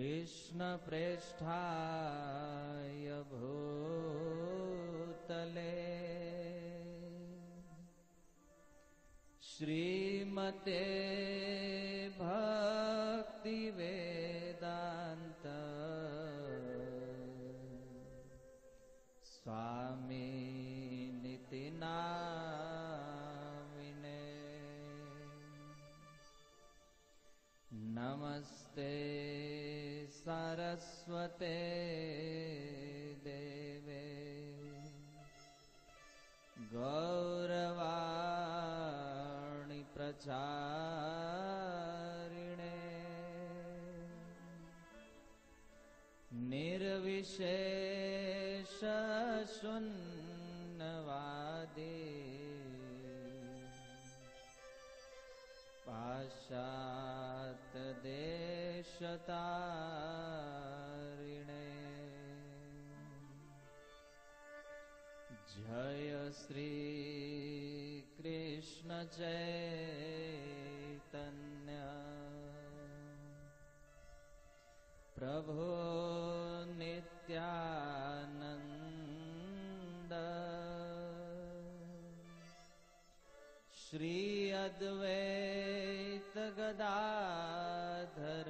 कृष्णप्रेष्ठाय भूतले श्रीमते भक्तिवेदान्त स्वामिनिति नामिने। नमस्ते सरस्वते देवे गौरवाणी प्रचारिणे निर्विशेष शून्यवादी पाश्चात्य देशतारिणे। जय श्री कृष्ण चैतन्य प्रभु नित्यानंद श्री अद्वैत गदाधर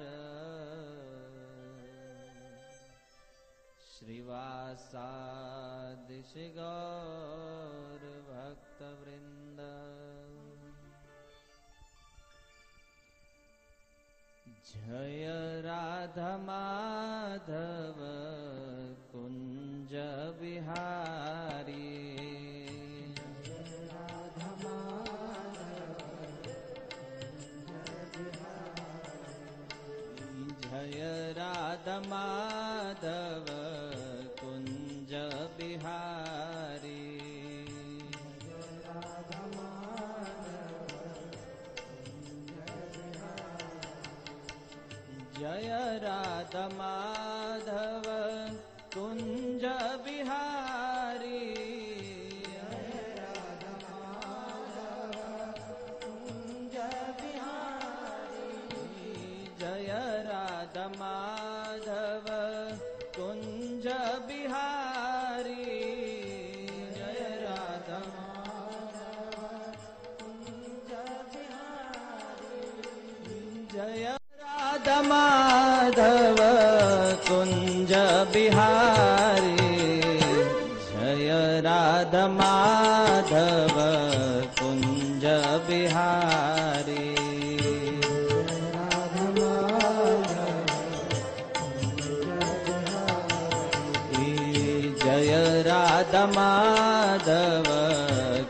श्रीवासादि श्री गौर भक्तवृंद। जय राधा माधव कुंज बिहारी जय राधा माधव कुंज बिहारी जय राधा माधव कुंज बिहारी जय राधा माधव कुंज बिहारी जय राधा माधव कुंज बिहारी जय राधा माधव कुंज बिहारी जय राधा माधव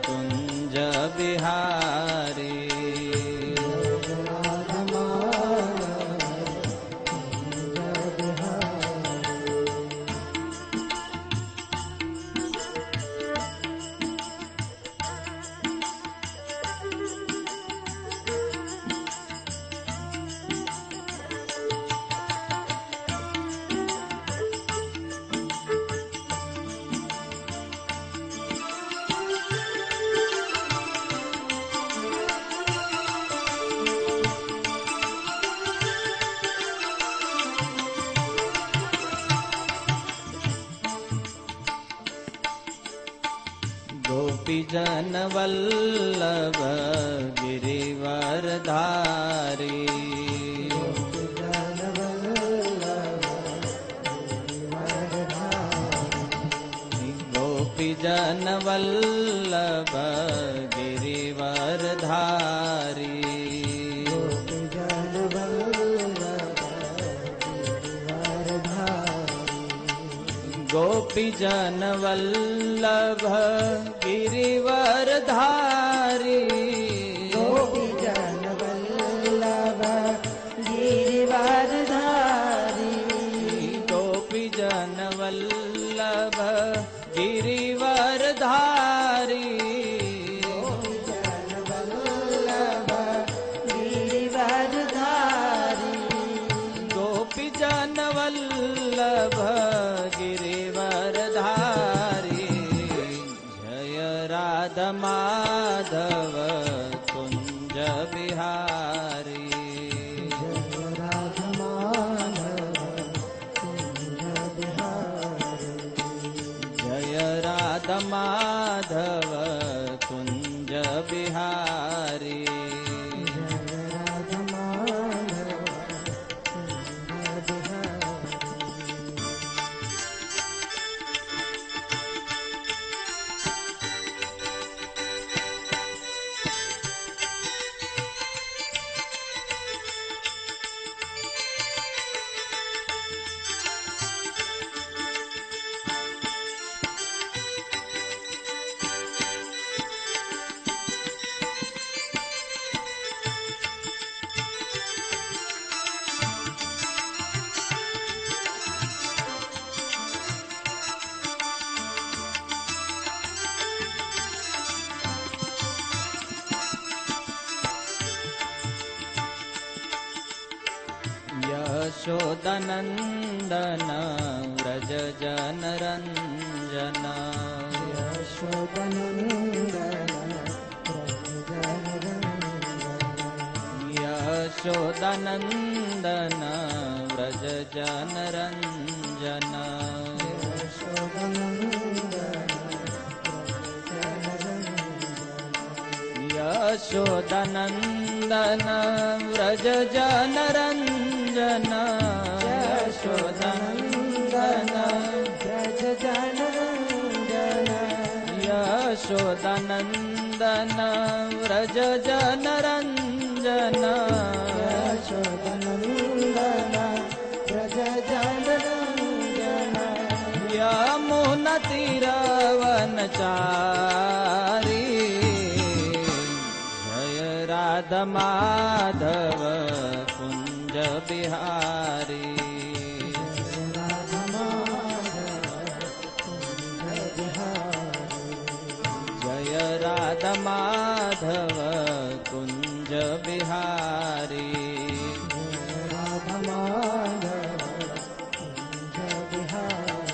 कुंज बिहारी गोपीजन वल्लभ गिरिवरधारी गोपीजन वल्लभ गिरिवरधारी गोपीजन वल्लभ गिरिवरधारी गोपीजन वल्लभ गिरिवरधारी गोपीजन वल्लभ गिरिवरधारी गोपीजन वल्लभ गिरिवरधारी गोपीजन वल्लभ गिरिवरधारी जय राधा माधव कुंज बिहारी जय राधा माधव यशोदनन्दन व्रज जनरञ्जन यशोदनन्दन व्रज जनरञ्जन यशोदनन्दन व्रज जनरञ्जन यशोदनन्दन व्रज जनरञ्जन यशोदनन्दन व्रज जनरञ्जन यशोदनन्दन व्रज जनरञ्जन यमुनतीरवनचारी राधा माधव कुंज बिहारी जय Radha Madhav Kunj Bihari Radha Madhav Kunj Bihari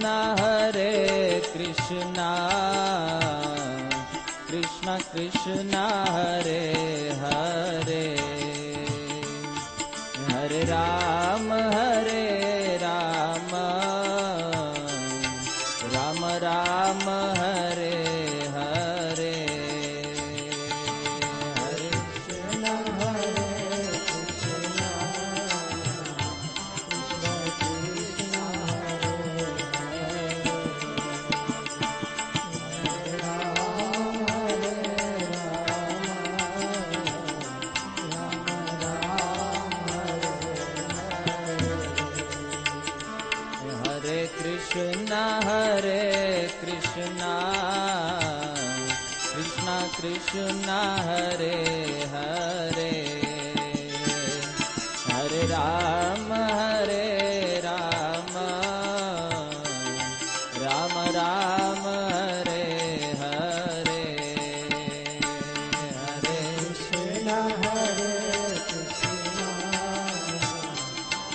Hare Krishna Krishna Krishna Hare Hare Hare Ram Hare Ram Ram Ram Hare Hare Hare Krishna Hare Krishna Krishna Hare Krishna Krishna Krishna Hare Hare Hare Ram Hare Ram Ram Ram Hare Hare Hare Krishna Hare Krishna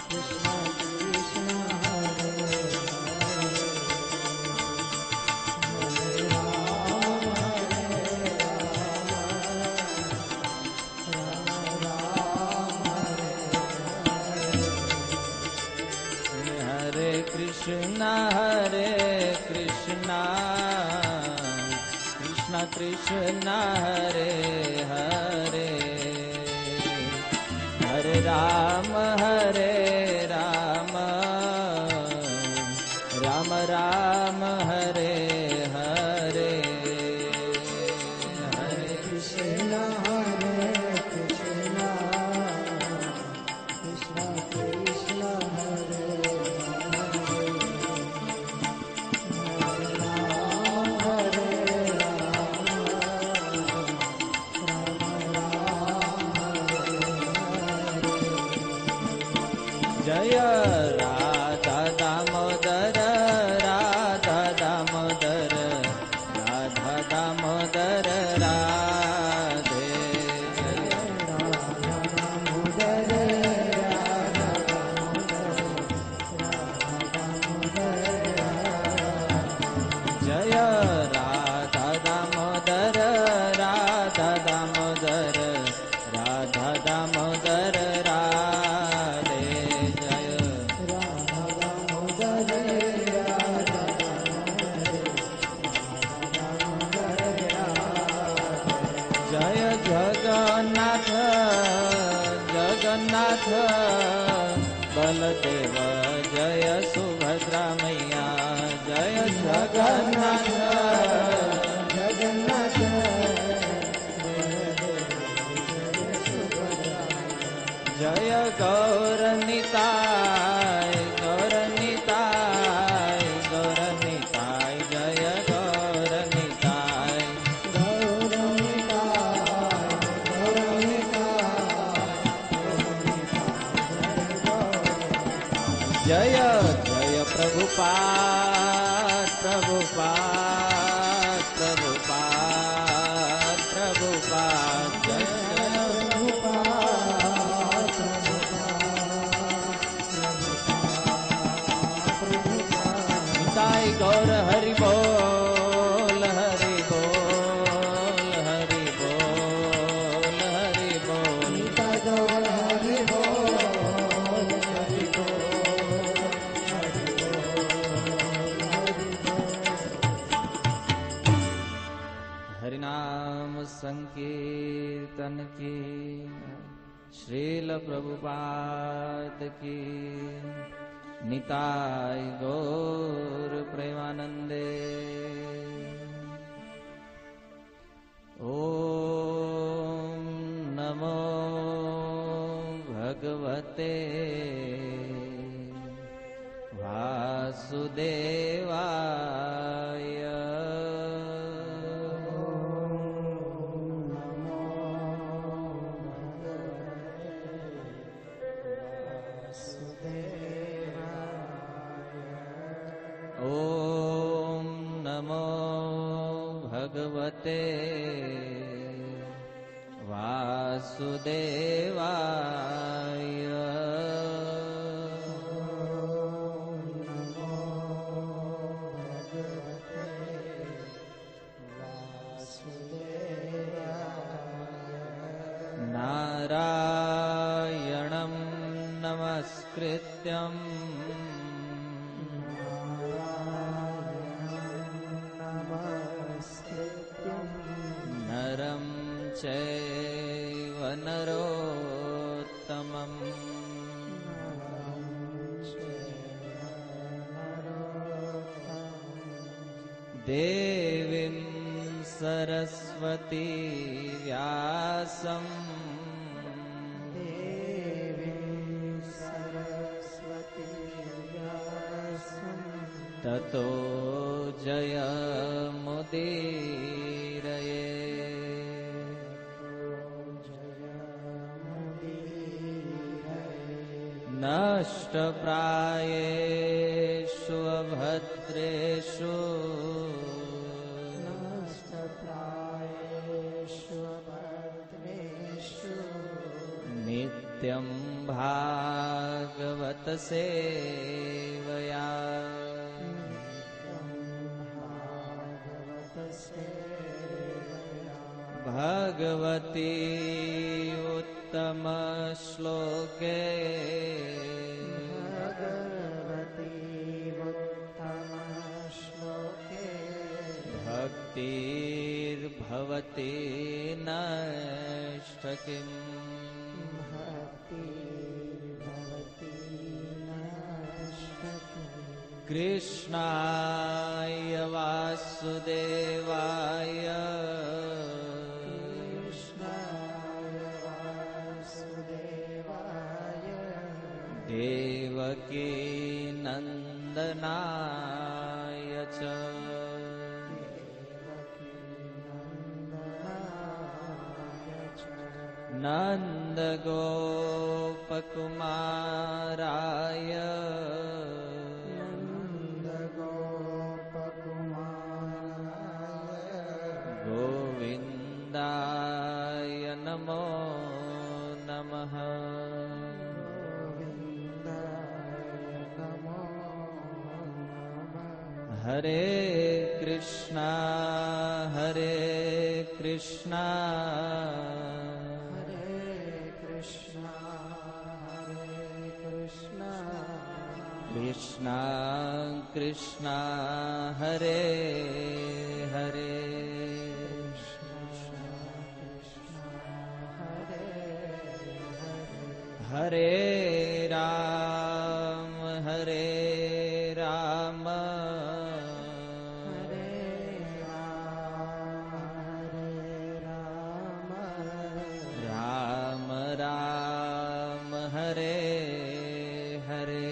Krishna Krishna Krishna Hare Krishna Krishna Krishna Hare Hare Hare Ram Hare Ram Ram Ram Hare Hare Hare Krishna Hare Krishna Krishna Krishna Hare Jaya Radha Damodar Radha Damodar Radha Damodar Radhe Jaya Radha Damodar Radha Damodar Jaya Radha Jagannath Baldev जय सुभद्रा मैया जय जगन्नाथ जगन्नाथ जय गौरनिताय गौरनिताय गौरनिताय जय गौरनिताय जय जय प्रभुपाद प्रभुपाद प्रभुपाद प्रभुपाद जय गौर हरि बोल हरि बोल हरि बोल हरि बोल गौर हरि बोल हरि बोल हरिनाम संकीर्तन की श्रील प्रभुपाद की निताय गौर प्रेमानंदे ओम नमो भगवते वासुदेवाय भगवते वासुदेवाय नारायणं नमस्कृत्यं नरं चैव नरोत्तमम् देवीं सरस्वती व्यासं ततो जयमुदीरये नष्टप्रायेषु अभद्रेषु नित्यं भागवत सेवया भगवती उत्तम श्लोके भक्तिर्भवति नष्ट किम् कृष्णाय वासुदेवाय देवकी नंदनाय च नन्दगोपकुमाराय गोविन्दाय नमो नमः हरे कृष्णा कृष्णा कृष्णा कृष्णा हरे हरे હરે રામ હરે રામ રામ રામ હરે હરે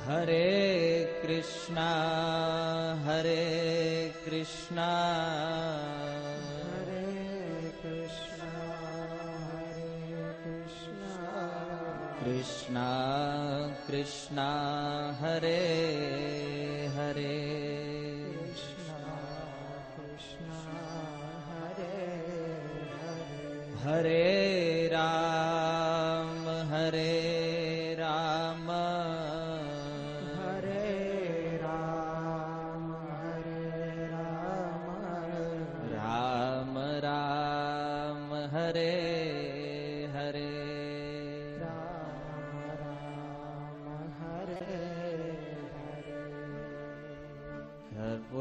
હરે કૃષ્ણ હરે કૃષ્ણ કૃષ્ણ કૃષ્ણ હરે હરે હરે રામ હરે રામ રામ રામ હરે હરે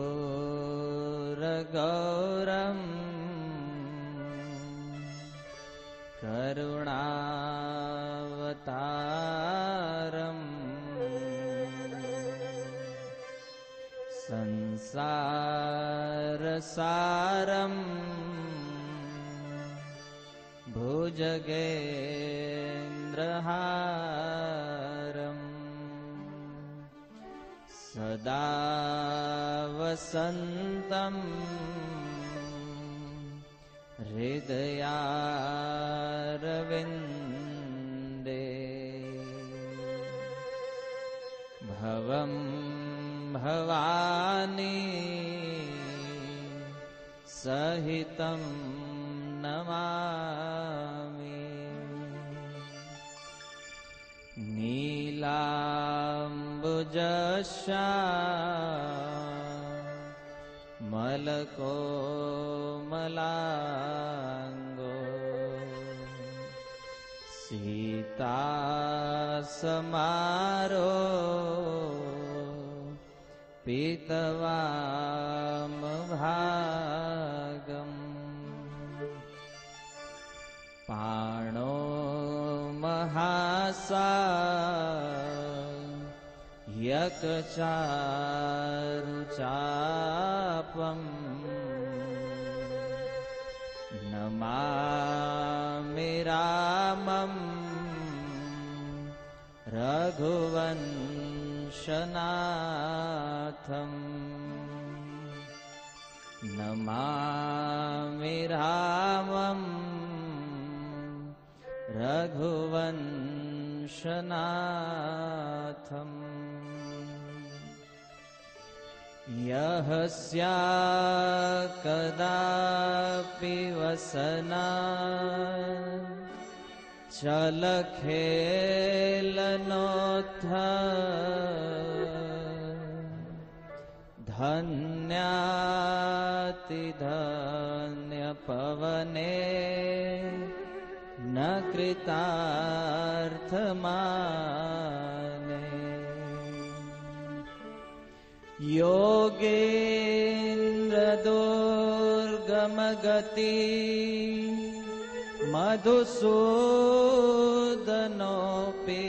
कर्पूर गौरम करुणावतारम संसारसारम भुजगेन्द्रहारम सदा वसन्तं हृदयारविन्दे भवं भवानी सहितं नमामि नीलाम्बुजस्या मलकोमलाङ्गो सीतासमारो पीतवामभागम् पाणो महासा यकचारुचापम् नमामि रामम् रघुवंशनाथम् नमामि रामम् रघुवंशनाथम् यः कदापि वसना चलखेलनोत्थ धन्यातिधन्यपवने न कृतार्थमाने योगेन्द्रदुर्गमगति मधुसूदनोऽपि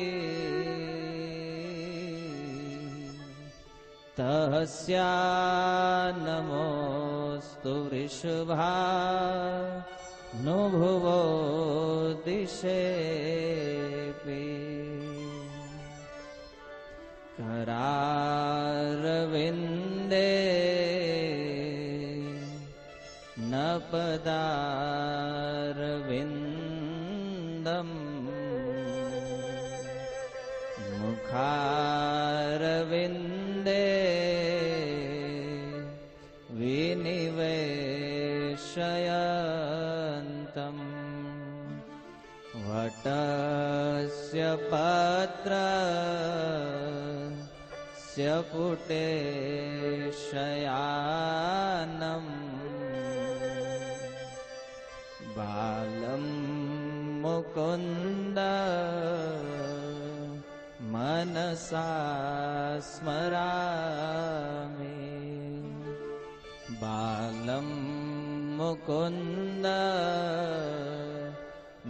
तस्या नमोऽस्तु वृषभानुभुवो दिशेऽपि करारविन्दे नपदारविन्दम् मुखारविन्दे विनिवेशयन्तम् वटस्य पत्रस्य पुटे शयानम् बालं मुकुन्द मनसा स्मरामि बालं મુકુંદ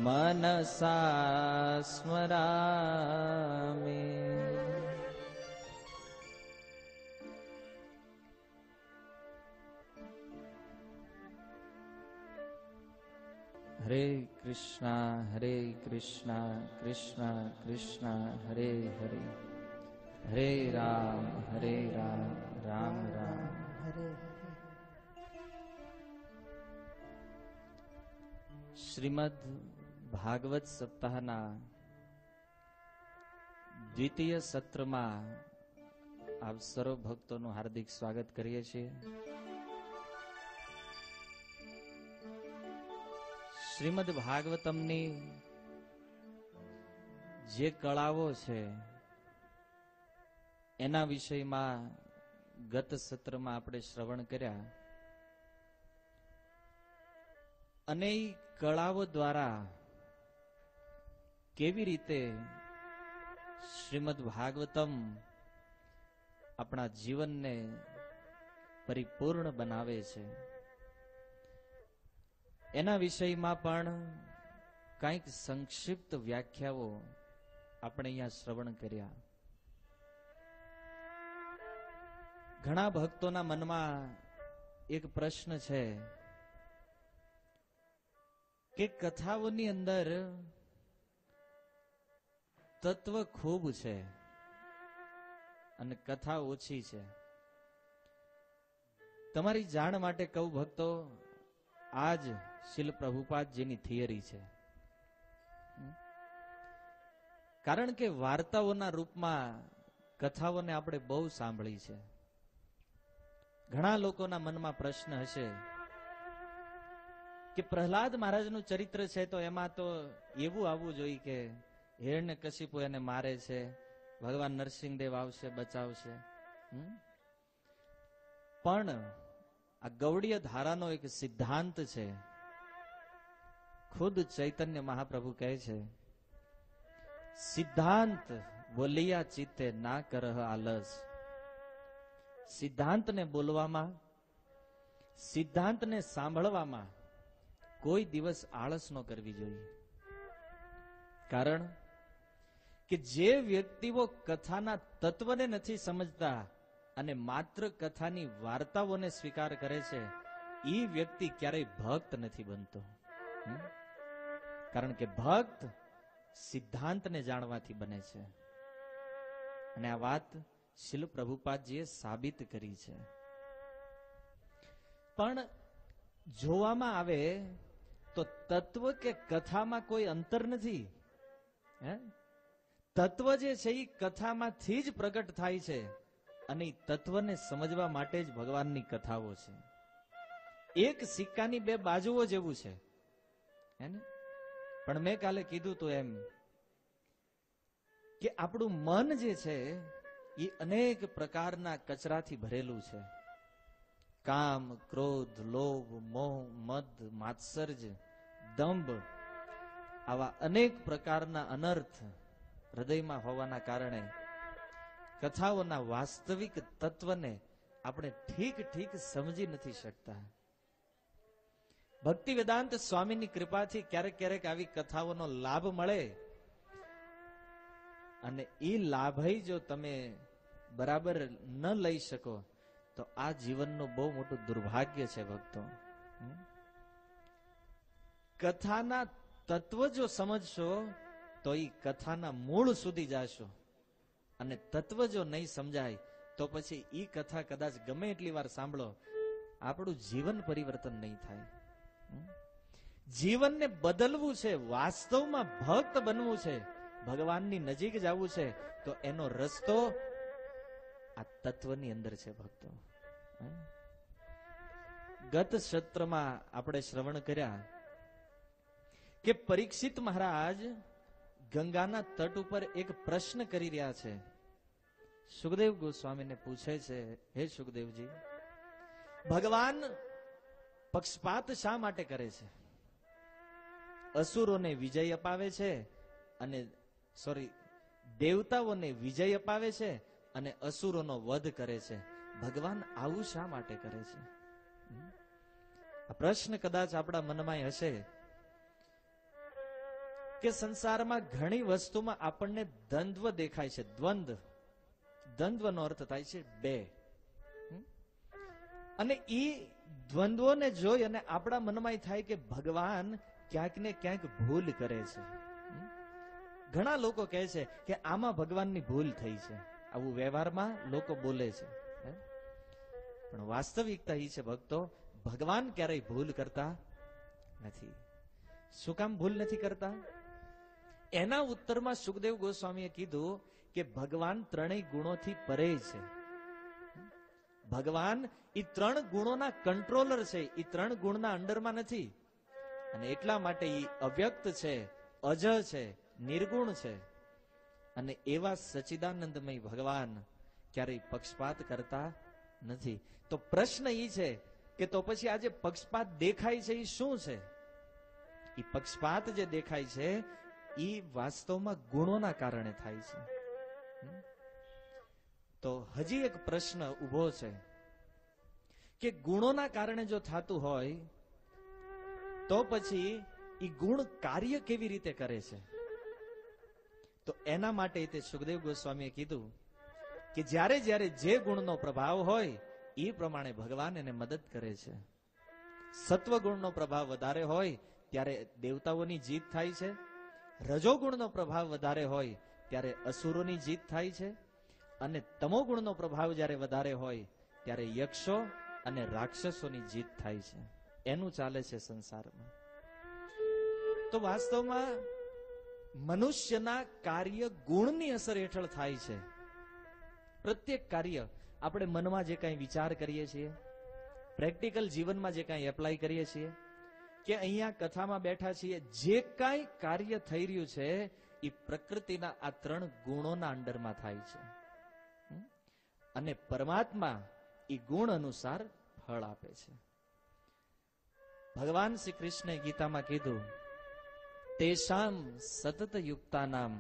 મનસા સ્મરામિ. હરે કૃષ્ણ કૃષ્ણ કૃષ્ણ હરે હરે, હરે રામ રામ રામ હરે. શ્રીમદ ભાગવત સપ્તાહના દ્વિતીય સત્રમાં આપ સર્વ ભક્તોનું હાર્દિક સ્વાગત કરીએ છીએ. શ્રીમદ ભાગવતમની જે કળાઓ છે એના વિષયમાં ગત સત્રમાં આપણે શ્રવણ કર્યા અને એ કળાઓ દ્વારા કેવી રીતે શ્રીમદ ભાગવતમ આપણા જીવનને પરિપૂર્ણ બનાવે છે એના વિષયમાં પણ કંઈક સંક્ષિપ્ત વ્યાખ્યાઓ આપણે અહીંયા શ્રવણ કર્યા. ઘણા ભક્તોના મનમાં એક પ્રશ્ન છે કે કથાઓની અંદર તત્વ ખૂબ છે અને કથા ઓછી છે. તમારી જાણ માટે કહું ભક્તો, આજ શીલ પ્રભુપાદજીની થિયરી છે. કારણ કે વાર્તાઓના રૂપમાં કથાઓને આપણે બહુ સાંભળી છે. ઘણા લોકોના મનમાં પ્રશ્ન હશે કે પ્રહલાદ મહારાજનું ચરિત્ર છે તો એમાં તો એવું આવવું જોઈએ કે હિરણ્યકશિપુ એને મારે છે, ભગવાન નરસિંહદેવ આવશે બચાવશે. પણ આ ગૌડીય ધારાનો એક સિદ્ધાંત છે. ખુદ ચૈતન્ય મહાપ્રભુ કહે છે, સિદ્ધાંત બોલિયા ચિત્તે ના કરહ આલસ. સિદ્ધાંતને બોલવામાં, સિદ્ધાંતને સાંભળવામાં કોઈ દિવસ આળસ ન કરવી જોઈએ. કારણ કે જે વ્યક્તિઓ કથાના તત્વને નથી સમજતા અને માત્ર કથાની વાર્તાઓને સ્વીકાર કરે છે એ વ્યક્તિ ક્યારેય ભક્ત નથી બનતો. કારણ કે ભક્ત સિદ્ધાંતને જાણવાથી બને છે અને આ વાત શીલ પ્રભુપાદજીએ સાબિત કરી છે. પણ જોવામાં આવે તો તત્વ કે કથામાં કોઈ અંતર નથી. તત્વ જે છે એ કથામાંથી જ પ્રગટ થાય છે અને તત્વને સમજવા માટે જ ભગવાનની કથાઓ છે. એક સિક્કાની બે બાજુઓ જેવું છે. પણ મેં કાલે કીધું તો એમ કે આપણું મન જે છે એ અનેક પ્રકારના કચરાથી ભરેલું છે. કામ, ક્રોધ, લોભ, મોહ, મદ, માત્સર્ય, દંભ, આવા અનેક પ્રકારના અનર્થ હૃદયમાં હોવાના કારણે કથાઓના વાસ્તવિક તત્વને આપણે ઠીક સમજી નથી શકતા. ભક્તિ વેદાંત સ્વામીની કૃપાથી ક્યારેક ક્યારેક આવી કથાઓનો લાભ મળે અને એ લાભ જો તમે બરાબર ન લઈ શકો તો આ જીવનનું બહુ મોટું દુર્ભાગ્ય છે ભક્તો. કથાના તત્વ જો સમજશો તો એ કથાના મૂળ સુધી જાશો અને તત્વ જો નહીં સમજાય તો પછી એ કથા કદાચ ગમે એટલી વાર સાંભળો, આપણું જીવન પરિવર્તન નહીં થાય. જીવનને બદલવું છે, વાસ્તવમાં ભક્ત બનવું છે, ભગવાનની નજીક જવું છે તો એનો રસ્તો આ તત્વની અંદર છે ભક્તો. ગત સત્રમાં આપણે શ્રવણ કર્યા કે પરીક્ષિત મહારાજ ગંગાના તટ ઉપર એક પ્રશ્ન કરી રહ્યા છે. સુખદેવ ગોસ્વામીને પૂછે છે, હે સુખદેવજી, ભગવાન પક્ષપાત શા માટે કરે છે? અસુરોને વિજય અપાવે છે અને દેવતાઓને વિજય અપાવે છે અને અસુરોનો વધ કરે છે. ભગવાન આવું શા માટે કરે છે? આ પ્રશ્ન કદાચ આપણા મનમાં હશે કે સંસારમાં ઘણી વસ્તુમાં આપણને દ્વંદ્વ દેખાય છે. દ્વંદ્વનો અર્થ થાય છે બે. અને ઈ દ્વંદ્વોને જોઈ અને આપણા મનમાં થાય કે ભગવાન ક્યાંક ને ક્યાંક ભૂલ કરે છે. ઘણા લોકો કહે છે કે આમાં ભગવાનની ભૂલ થઈ છે. આવું વ્યવહારમાં લોકો બોલે છે. પણ વાસ્તવિકતા એ છે ભક્તો, ભગવાન ક્યારેય ભૂલ કરતા નથી. શું કામ ભૂલ નથી કરતા? એના ઉત્તરમાં સુખદેવ ગોસ્વામીએ કીધું કે ભગવાન ત્રણેય ગુણોથી પરે છે. ભગવાન એ ત્રણ ગુણોના કંટ્રોલર છે, એ ત્રણ ગુણના અંડરમાં નથી. અને એટલા માટે એ અવ્યક્ત છે, અજ છે, નિર્ગુણ છે. અને એવા સચ્ચિદાનંદમય ભગવાન ક્યારેય પક્ષપાત કરતા નથી. તો પ્રશ્ન એ છે કે તો પછી આજે પક્ષપાત દેખાય છે એ શું છે? એ પક્ષપાત જે દેખાય છે એ વાસ્તવમાં ગુણોના કારણે થાય છે. તો હજી એક પ્રશ્ન ઉભો છે કે ગુણોના કારણે જો થતું હોય તો પછી એ ગુણ કાર્ય કેવી રીતે કરે છે? તો એના માટે તે સુખદેવ ગોસ્વામીએ કીધું કે જ્યારે જ્યારે જે ગુણનો પ્રભાવ હોય એ પ્રમાણે ભગવાન એને મદદ કરે છે. સત્વગુણનો પ્રભાવ વધારે હોય ત્યારે દેવતાઓની જીત થાય છે. રજોગુણનો પ્રભાવ વધારે હોય ત્યારે અસુરોની જીત થાય છે. અને તમોગુણનો પ્રભાવ જ્યારે વધારે હોય ત્યારે યક્ષો અને રાક્ષસોની જીત થાય છે. એનું ચાલે છે સંસારમાં. તો વાસ્તવમાં મનુષ્યના કાર્ય ગુણની અસર હેઠળ થાય છે. પ્રત્યેક કાર્ય આપણે મનમાં જે કાંઈ વિચાર કરીએ છીએ, પ્રેક્ટિકલ જીવનમાં જે કાંઈ એપ્લાય કરીએ છીએ, કે અહીંયા કથામાં બેઠા છીએ, જે કાંઈ કાર્ય થઈ રહ્યું છે એ પ્રકૃતિના આ ત્રણ ગુણોના અંડરમાં થાય છે. અને પરમાત્મા એ ગુણ અનુસાર ફળ આપે છે. ભગવાન શ્રી કૃષ્ણે ગીતામાં કીધું, તેષામ સતત યુક્તાનામ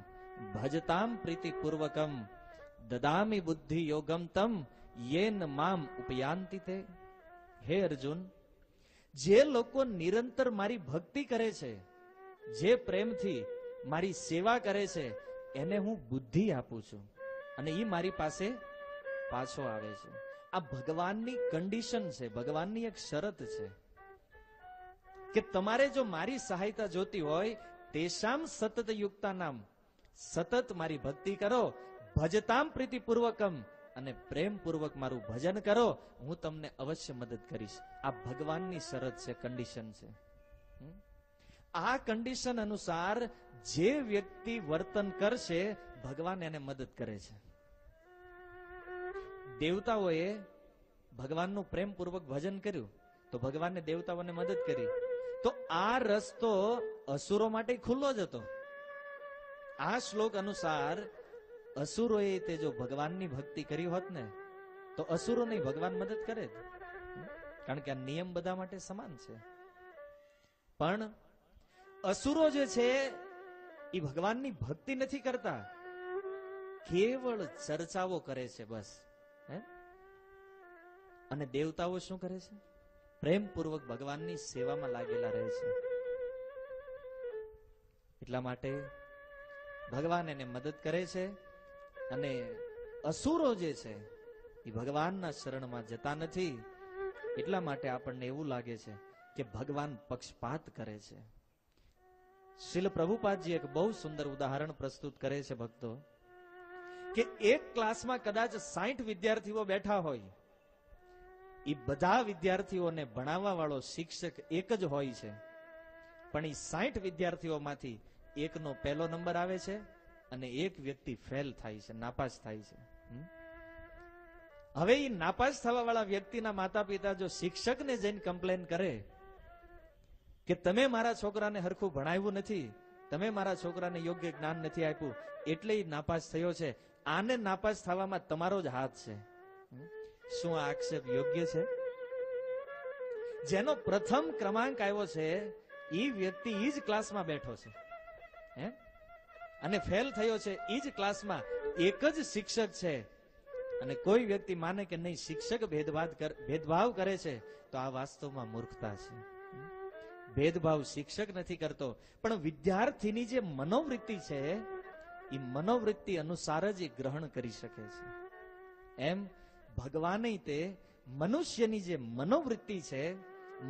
ભજતામ પ્રીતિપૂર્વકમ દદામી બુદ્ધિ યોગમ તમ યેન મામ ઉપયાંતિ તે. હે અર્જુન, જે લોકો નિરંતર મારી ભક્તિ કરે છે, જે પ્રેમથી મારી સેવા કરે છે, એને હું બુદ્ધિ આપું છું અને એ મારી પાસે પાછો આવે છે. આ ભગવાનની કન્ડિશન છે, ભગવાનની એક શરત છે કે તમારે જો મારી સહાયતા જોતી હોય, તેષામ સતત યુક્તા નામ, સતત મારી ભક્તિ કરો, ભજતામ પ્રીતિપૂર્વકમ, અને પ્રેમપૂર્વક મારું ભજન કરો, હું તમને અવશ્ય મદદ કરીશ. આ ભગવાનની શરત છે, કન્ડિશન છે. આ કન્ડિશન અનુસાર જે વ્યક્તિ વર્તન કરશે ભગવાન એને મદદ કરે છે. દેવતાઓએ ભગવાનનું પ્રેમપૂર્વક ભજન કર્યું તો ભગવાનને દેવતાઓને મદદ કરી. તો આ રસ્તો અસુરો માટે ખુલ્લો જ હતો. આ શ્લોક અનુસાર અસુરોએ તે જો ભગવાનની ભક્તિ કરી હોત ને તો અસુરોને ભગવાન મદદ કરે, કારણ કે આ નિયમ બધા માટે સમાન છે. પણ અસુરો જે છે એ ભગવાનની ભક્તિ નથી કરતા, કેવળ ચર્ચાઓ કરે છે બસ. અને દેવતાઓ શું કરે છે? પ્રેમપૂર્વક ભગવાનની સેવામાં લાગેલા રહે છે. એટલા માટે ભગવાન એને મદદ કરે છે. અને અસુરો જે છે એ ભગવાનના શરણમાં જતા નથી. એટલા માટે આપણને એવું લાગે છે કે ભગવાન પક્ષપાત કરે છે. શ્રીલ પ્રભુપાદજી એક બહુ સુંદર ઉદાહરણ પ્રસ્તુત કરે છે ભક્તો, કે એક ક્લાસમાં કદાચ 60 વિદ્યાર્થીઓ બેઠા હોય, એ બધા વિદ્યાર્થીઓને ભણાવવા વાળો શિક્ષક એક જ હોય છે, પણ એ 60 વિદ્યાર્થીઓમાંથી એકનો પહેલો નંબર આવે છે અને એક વ્યક્તિ ફેલ થાય છે, નાપાસ થાય છે. હવે એ નાપાસ થવા વાળા વ્યક્તિના માતા પિતા જો શિક્ષકને જઈને કમ્પ્લેન કરે કે તમે મારા છોકરાને હરખું ભણાવ્યું નથી, તમે મારા છોકરાને યોગ્ય જ્ઞાન નથી આપ્યું, એટલે એ નાપાસ થયો છે, આને નાપાસ થવામાં તમારો જ હાથ છે, શું આ આક્ષેપ યોગ્ય છે? જેનો પ્રથમ ક્રમાંક આવ્યો છે એ વ્યક્તિ એ જ ક્લાસમાં બેઠો છે, અને ફેલ થયો છે એ જ ક્લાસમાં એક જ શિક્ષક છે, અને કોઈ વ્યક્તિ માને કે નહીં શિક્ષક ભેદભાવ કરે છે, તો આ વાસ્તવમાં મૂર્ખતા છે. ભેદભાવ શિક્ષક નથી કરતો, પણ વિદ્યાર્થીની જે મનોવૃત્તિ છે એ મનોવૃત્તિ અનુસાર જ એ ગ્રહણ કરી શકે છે. એમ ભગવાને તે મનુષ્યની જે મનોવૃત્તિ છે,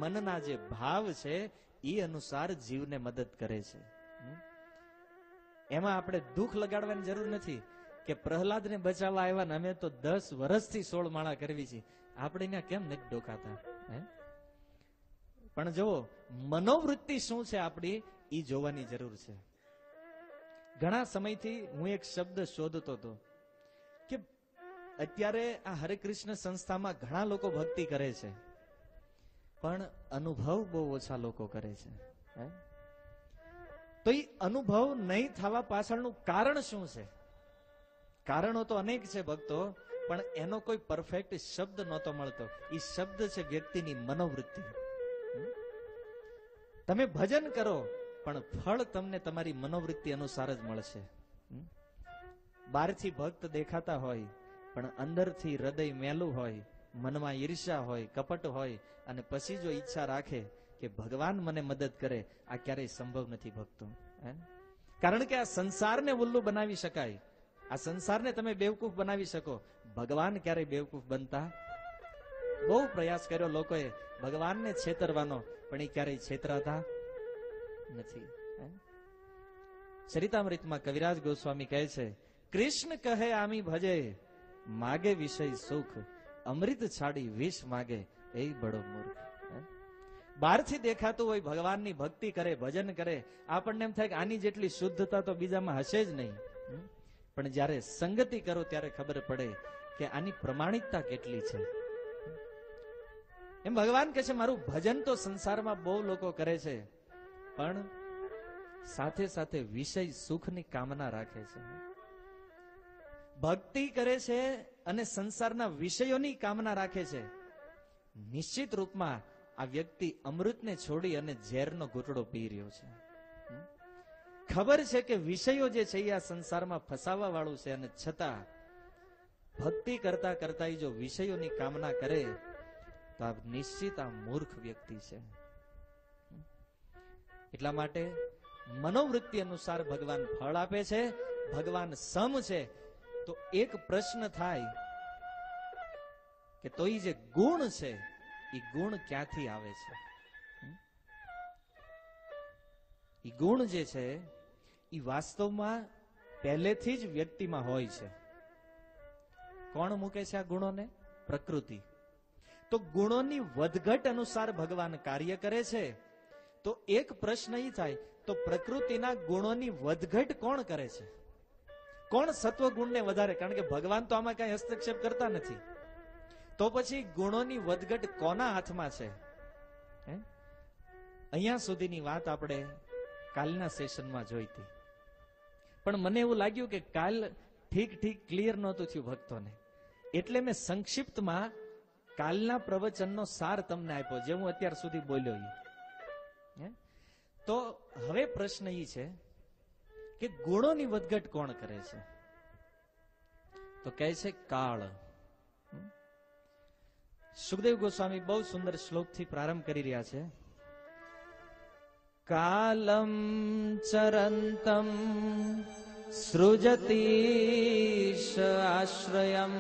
મનના જે ભાવ છે એ અનુસાર જીવને મદદ કરે છે. એમાં આપણે દુઃખ લગાડવાની જરૂર નથી કે પ્રહલાદને બચાવવા આવ્યા ને અમે તો 10 વર્ષથી 16 માળા કરવી છે, આપણે ત્યાં કેમ નથી ડોકાતા? પણ જુઓ મનોવૃત્તિ શું છે આપણી, એ જોવાની જરૂર છે. ઘણા સમયથી હું એક શબ્દ શોધતો હતો કે અત્યારે આ હરે કૃષ્ણ સંસ્થામાં ઘણા લોકો ભક્તિ કરે છે, પણ અનુભવ બહુ ઓછા લોકો કરે છે. તો એ અનુભવ નહીં થવા પાછળનું કારણ શું છે? કારણો તો અનેક છે ભક્તો, પણ એનો કોઈ પરફેક્ટ શબ્દ નહોતો મળતો. એ શબ્દ છે વ્યક્તિની મનોવૃત્તિ. તમે ભજન કરો પણ ફળ તમને તમારી મનોવૃત્તિ અનુસાર જ મળશે. બહારથી ભક્ત દેખાતા હોય પણ અંદરથી હૃદય મેલું હોય, મનમાં ઈર્ષ્યા હોય, કપટ હોય, અને પછી જો ઈચ્છા રાખે કે ભગવાન મને મદદ કરે, આ ક્યારેય સંભવ નથી ભક્તો. કારણ કે આ સંસારને ઉલ્લુ બનાવી શકાય, આ સંસારને તમે બેવકૂફ બનાવી શકો, ભગવાન ક્યારેય બેવકૂફ બનતા. બહુ પ્રયાસ કર્યો લોકોએ ભગવાનને છેતરવાનો, પણ એ ક્યારેય છેતરાતા નથી. ચરિતામૃતમાં કવિરાજ ગોસ્વામી કહે છે, કૃષ્ણ કહે આમી ભજે, માગે વિષય સુખ, અમૃત છાડી વિષ માગે, એ બડો મૂર્ખ. બહારથી દેખાતું હોય ભગવાનની ભક્તિ કરે, ભજન કરે, આપણને એમ થાય કે આની જેટલી શુદ્ધતા તો બીજામાં હશે જ નહીં. પણ જ્યારે સંગતિ કરો ત્યારે ખબર પડે કે આની પ્રમાણિકતા કેટલી છે. એમ ભગવાન કહે છે મારું ભજન તો સંસારમાં બહુ લોકો કરે છે, પણ સાથે સાથે વિષય સુખની કામના રાખે છે. ભક્તિ કરે છે અને સંસારના વિષયોની કામના રાખે છે. નિશ્ચિત રૂપમાં આ વ્યક્તિ અમૃતને છોડી અને ઝેરનો ઘૂંટડો પી રહ્યો છે. ખબર છે કે વિષયો જે છે એ આ સંસારમાં ફસાવા વાળું છે, અને છતાં ભક્તિ કરતા કરતા જો વિષયોની કામના કરે તો આ નિશ્ચિત આ મૂર્ખ વ્યક્તિ છે. એટલા માટે મનોવૃત્તિ અનુસાર ભગવાન ફળ આપે છે. ભગવાન સમ છે. તો એક પ્રશ્ન થાય કે તો એ જે ગુણ છે એ ગુણ ક્યાંથી આવે છે? એ ગુણ જે છે એ વાસ્તવમાં પહેલેથી જ વ્યક્તિમાં હોય છે. કોણ મૂકે છે આ ગુણોને? પ્રકૃતિ. તો ગુણોની વધઘટ અનુસાર ભગવાન કાર્ય કરે છે. તો એક પ્રશ્ન એ થાય, તો પ્રકૃતિના ગુણોની વધઘટ કોણ કરે છે? કોણ સત્વ ગુણને વધારે? કારણ કે ભગવાન તો આમાં કઈ હસ્તક્ષેપ કરતા નથી. તો પછી ગુણોની વધઘટ કોના હાથમાં છે? અહીંયા સુધીની વાત આપણે કાલના સેશનમાં જોઈ હતી, પણ મને એવું લાગ્યું કે કાલ ઠીક ક્લિયર નહોતું થયું ભક્તોને, એટલે મેં સંક્ષિપ્તમાં કાલના પ્રવચનનો સાર તમને આપ્યો, જે હું અત્યાર સુધી બોલ્યો. તો હવે પ્રશ્ન એ છે કે ગુણોની વધઘટ કોણ કરે છે? તો કહે છે કાળ. સુખદેવ ગોસ્વામી બહુ સુંદર શ્લોકથી પ્રારંભ કરી રહ્યા છે. કાલમ ચરંતમ સૃજતીશ આશ્રયમ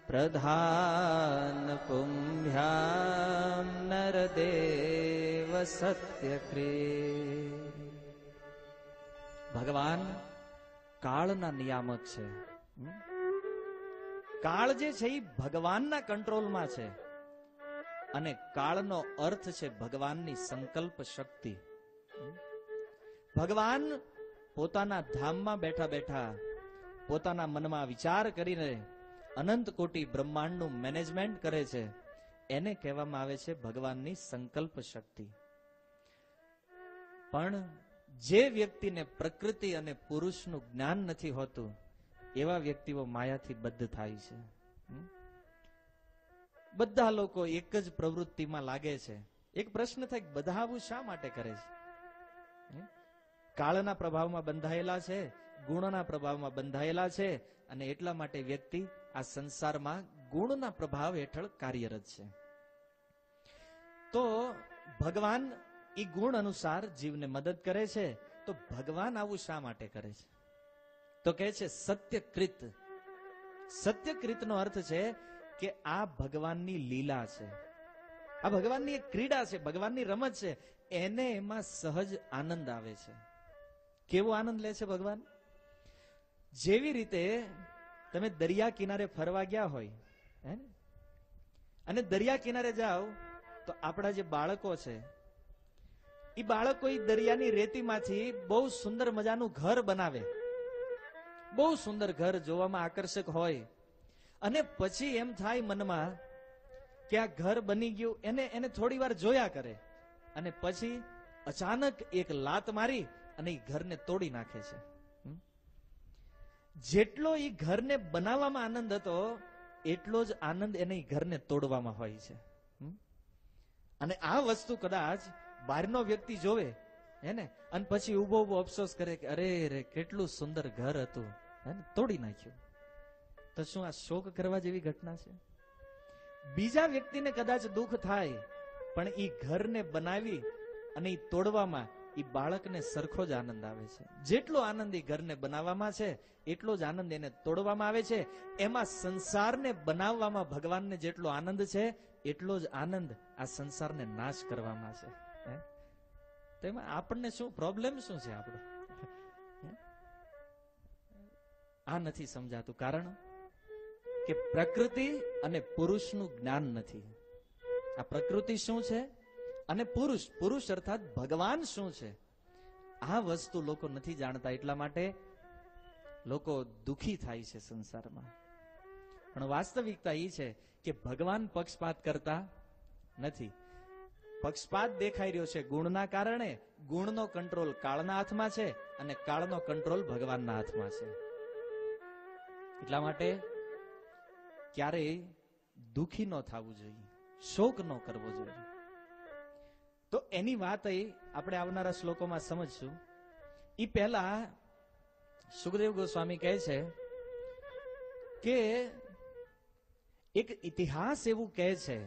પ્રધાન પુંભ્યામ નરદેવ સત્યક્રિય. ભગવાન કાળના નિયામક છે. કાળ જે છે એ ભગવાનના કંટ્રોલમાં છે, અને કાળનો અર્થ છે ભગવાનની સંકલ્પ શક્તિ. ભગવાન પોતાના ધામમાં બેઠા બેઠા પોતાના મનમાં વિચાર કરીને અનંત કોટી બ્રહ્માંડનું મેનેજમેન્ટ કરે છે. એને કહેવામાં આવે છે ભગવાનની સંકલ્પ શક્તિ. પણ જે વ્યક્તિને પ્રકૃતિ અને પુરુષનું જ્ઞાન નથી હોતું, એવા વ્યક્તિઓ માયાથી બદ્ધ થાય છે. બધા લોકો એક જ પ્રવૃત્તિમાં લાગે છે. એક પ્રશ્ન થાય, બધા આવું શા માટે કરે છે? કાળના પ્રભાવમાં બંધાયેલા છે ગુણના પ્રભાવમાં બંધાયેલા છે અને એટલા માટે વ્યક્તિ આ સંસારમાં ગુણના પ્રભાવ હેઠળ કાર્યરત છે. તો ભગવાન એ ગુણ અનુસાર જીવને મદદ કરે છે. તો ભગવાન આવું શા માટે કરે છે? તો કહે છે સત્યકૃત. સત્યકૃતનો અર્થ છે કે આ ભગવાનની લીલા છે, આ ભગવાનની એક ક્રીડા છે, ભગવાનની રમત છે. એને એમાં સહજ આનંદ આવે છે. કેવો આનંદ લે છે ભગવાન? જેવી રીતે તમે દરિયા કિનારે ફરવા ગયા હોય હે ને, અને દરિયા કિનારે જાઓ તો આપણા જે બાળકો છે એ બાળકો એ દરિયાની રેતીમાંથી બહુ સુંદર મજાનું ઘર બનાવે, બહુ સુંદર ઘર જોવામાં આકર્ષક હોય, અને પછી એમ થાય મનમાં કે આ ઘર બની ગયું, એને થોડી વાર જોયા કરે અને પછી અચાનક એક લાત મારી અને એ ઘરને તોડી નાખે છે. જેટલો એ ઘરને બનાવવામાં આનંદ હતો એટલો જ આનંદ એને એ ઘરને તોડવામાં હોય છે. અને આ વસ્તુ કદાચ બહારનો વ્યક્તિ જોવે હે ને, અને પછી ઉભો ઉભો અફસોસ કરે કે અરે રે કેટલું સુંદર ઘર હતું, હે ને, તોડી નાખ્યું. તો શું આ શોક કરવા જેવી ઘટના છે? બીજા વ્યક્તિને કદાચ દુઃખ થાય, પણ એ ઘરને બનાવી અને એ તોડવામાં એ બાળકને સરખો જ આનંદ આવે છે. જેટલો આનંદ એ ઘરને બનાવવામાં છે એટલો જ આનંદ એને તોડવામાં આવે છે. એમાં સંસારને બનાવવામાં ભગવાનને જેટલો આનંદ છે એટલો જ આનંદ આ સંસારને નાશ કરવામાં છે. તેમાં આપણને શું પ્રોબ્લેમ શું છે? આપણો આ નથી સમજાતું. કારણ કે પ્રકૃતિ અને પુરુષનું જ્ઞાન નથી. આ પ્રકૃતિ શું છે અને પુરુષ અર્થાત ભગવાન શું છે, આ વસ્તુ લોકો નથી જાણતા. એટલા માટે લોકો દુખી થાય છે સંસારમાં. પણ વાસ્તવિકતા એ છે કે ભગવાન પક્ષપાત કરતા નથી. પક્ષપાત દેખાઈ રહ્યો છે ગુણના કારણે. ગુણનો કંટ્રોલ કાળના હાથમાં છે અને કાળનો કંટ્રોલ ભગવાનના હાથમાં છે. એટલા માટે ક્યારેય દુખી ન થવું જોઈએ, શોક ન કરવો જોઈએ. તો એની વાત આપણે આવનારા શ્લોકોમાં સમજશું. એ પહેલા સુખદેવ ગોસ્વામી કહે છે કે એક ઇતિહાસ એવું કહે છે.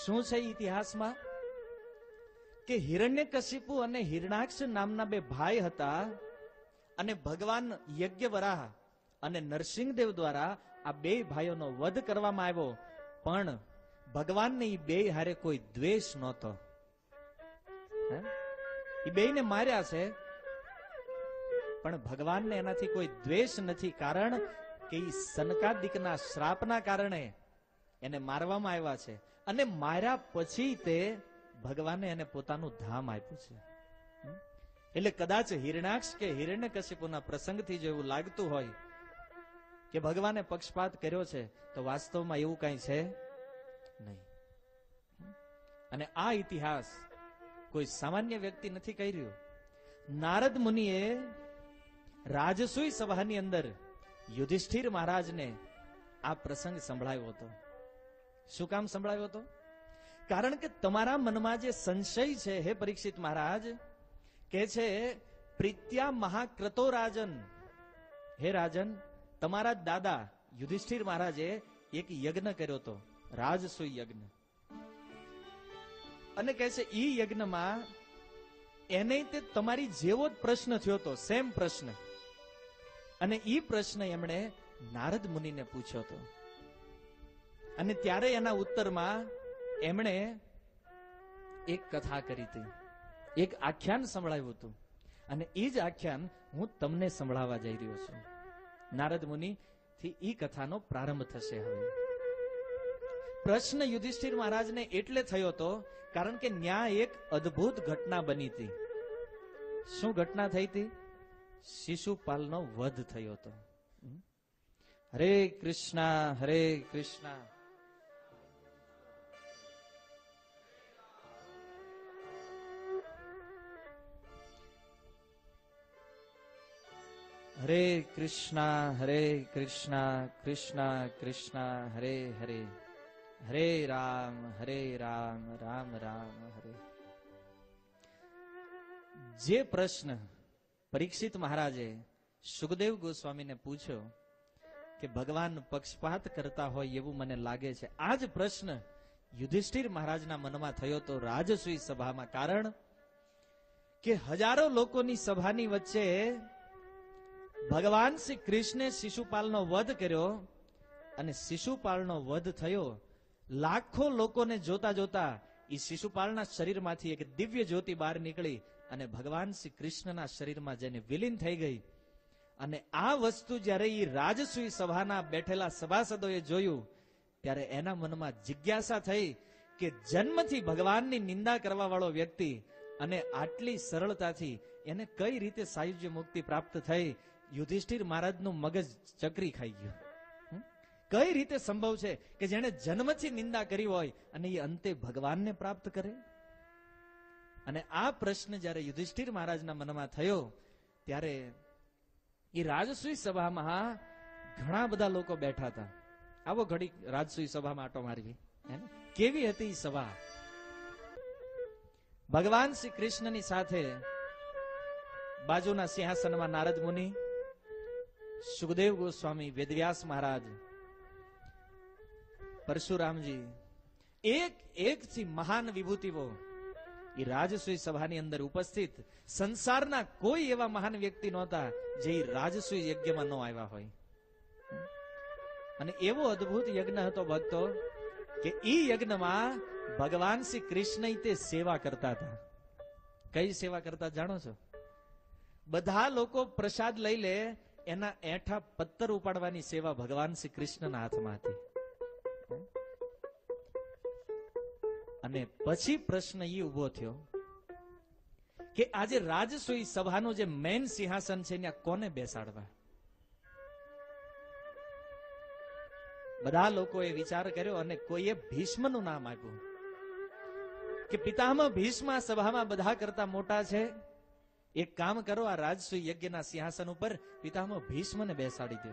શું છે ઇતિહાસમાં? કે હિરણ્યકશિપુ અને હિરણાક્ષ નામના બે ભાઈ હતા, અને ભગવાન યજ્ઞવરાહ અને નરસિંહદેવ દ્વારા આ બે ભાઈઓનો વધ કરવામાં આવ્યો. પણ ભગવાનને એ બે હારે કોઈ દ્વેષ નહોતો. એ બેયને માર્યા છે પણ ભગવાનને એનાથી કોઈ દ્વેષ નથી. કારણ કે એ સનકાદિકના શ્રાપના કારણે એને મારવામાં આવ્યા છે, અને માર્યા પછી તે ભગવાને એને પોતાનું ધામ આપ્યું છે. એટલે કદાચ હિરણાક્ષ કે હિરણ્યકશિપુના પ્રસંગથી જો એવું લાગતું હોય કે ભગવાને પક્ષપાત કર્યો છે, તો વાસ્તવમાં એવું કઈ છે નહીં. અને આ ઇતિહાસ કોઈ સામાન્ય વ્યક્તિ નથી કહી રહ્યું. નારદ મુનિએ રાજસૂય સભાની અંદર યુધિષ્ઠિર મહારાજને આ પ્રસંગ સંભળાવ્યો હતો. શું કામ સંભળાવ્યો હતો? કારણ કે તમારા મનમાં જે સંશય છે હે પરીક્ષિત મહારાજ, કે છે પ્રીત્યા મહાક્રતો રાજન, હે રાજન, તમારા દાદા યુધિષ્ઠિર મહારાજે એક યજ્ઞ કર્યો હતો, રાજસૂય યજ્ઞ. અને કહે છે ઈ યજ્ઞમાં એને તે તમારી જેવો જ પ્રશ્ન થયો હતો, સેમ પ્રશ્ન. અને ઈ પ્રશ્ન એમણે નારદ મુનિને પૂછ્યો હતો. અને ત્યારે એના ઉત્તરમાં એમણે એક કથા કરી હતી, એક આખ્યાન સંભળાવ્યું હતું. અને એ જ આખ્યાન હું તમને સંભળાવવા જઈ રહ્યો છું. નારદ મુનિ થી ઈ કથાનો પ્રારંભ થશે. હવે પ્રશ્ન યુધિષ્ઠિર મહારાજને એટલે થયો હતો કારણ કે ન્યા એક અદ્ભુત ઘટના બની હતી. શું ઘટના થઈ હતી? શિશુપાલનો વધ થયો હતો. હરે કૃષ્ણ હરે કૃષ્ણ. હરે કૃષ્ણ હરે કૃષ્ણ કૃષ્ણ કૃષ્ણ હરે હરે, હરે રામ રામ રામ હરે. જે પ્રશ્ન પરીક્ષિત મહારાજે સુખદેવ ગોસ્વામીને પૂછ્યો કે ભગવાન પક્ષપાત કરતા હોય એવું મને લાગે છે. આ જ પ્રશ્ન યુધિષ્ઠિર મહારાજના મનમાં થયો તો રાજસૂય સભામાં. કારણ કે હજારો લોકોની સભાની વચ્ચે ભગવાન શ્રી કૃષ્ણે શિશુપાલનો વધ કર્યો અને શિશુપાલનો વધ થયો. લાખો લોકોને જોતા જોતા એ શિશુપાલના શરીરમાંથી એક દિવ્ય જ્યોતિ બહાર નીકળી અને ભગવાન શ્રી કૃષ્ણના શરીરમાં જઈને વિલીન થઈ ગઈ. અને આ વસ્તુ જ્યારે એ રાજસૂય સભાના બેઠેલા સભાસદોએ જોયું ત્યારે એના મનમાં જિજ્ઞાસા થઈ કે જન્મથી ભગવાનની નિંદા કરવા વાળો વ્યક્તિ અને આટલી સરળતાથી એને કઈ રીતે સાયુજ્ય મુક્તિ પ્રાપ્ત થઈ. યુધિષ્ઠિર મહારાજનું મગજ ચકરી ખાઈ ગયું. કઈ રીતે સંભવ છે કે જેને જન્મથી નિંદા કરી હોય અને એ અંતે ભગવાનને પ્રાપ્ત કરે? અને આ પ્રશ્ન જ્યારે યુધિષ્ઠિર મહારાજના મનમાં થયો ત્યારે એ રાજસૂય સભામાં ઘણા બધા લોકો બેઠા હતા. આવો ઘડી રાજસૂય સભામાં આટો મારવી. કેવી હતી સભા? ભગવાન શ્રી કૃષ્ણની સાથે બાજુના સિંહાસનમાં નારદ મુનિ, સુખદેવ ગોસ્વામી, વેદવ્યાસ મહારાજ, પરશુરામજી, એક થી મહાન વિભૂતિઓ એ રાજસૂય સભાની અંદર ઉપસ્થિત. સંસારના કોઈ એવા મહાન વ્યક્તિ નહોતા જે રાજસૂય યજ્ઞમાં ન આવ્યા હોય. અને એવો અદ્ભુત યજ્ઞ હતો ભક્તો કે ઈ યજ્ઞમાં ભગવાન શ્રી કૃષ્ણ તે સેવા કરતા હતા. કઈ સેવા કરતા જાણો છો? બધા લોકો પ્રસાદ લઈ લે એના એઠા પત્તર ઉપાડવાની સેવા ભગવાન શ્રી કૃષ્ણના હાથમાં હતી. અને પછી પ્રશ્ન એ ઉભો થયો કે આજે રાજસૂય સભાનું જે મેન સિંહાસન છે ત્યાં કોને બેસાડવા? બધા લોકોએ વિચાર કર્યો અને કોઈએ ભીષ્મનું નામ આપ્યું કે પિતામહ ભીષ્મ સભામાં બધા કરતા મોટા છે. એક કામ કરો, આ રાજસૂય યજ્ઞના સિંહાસન ઉપર પિતામહ ભીષ્મને બેસાડી દો.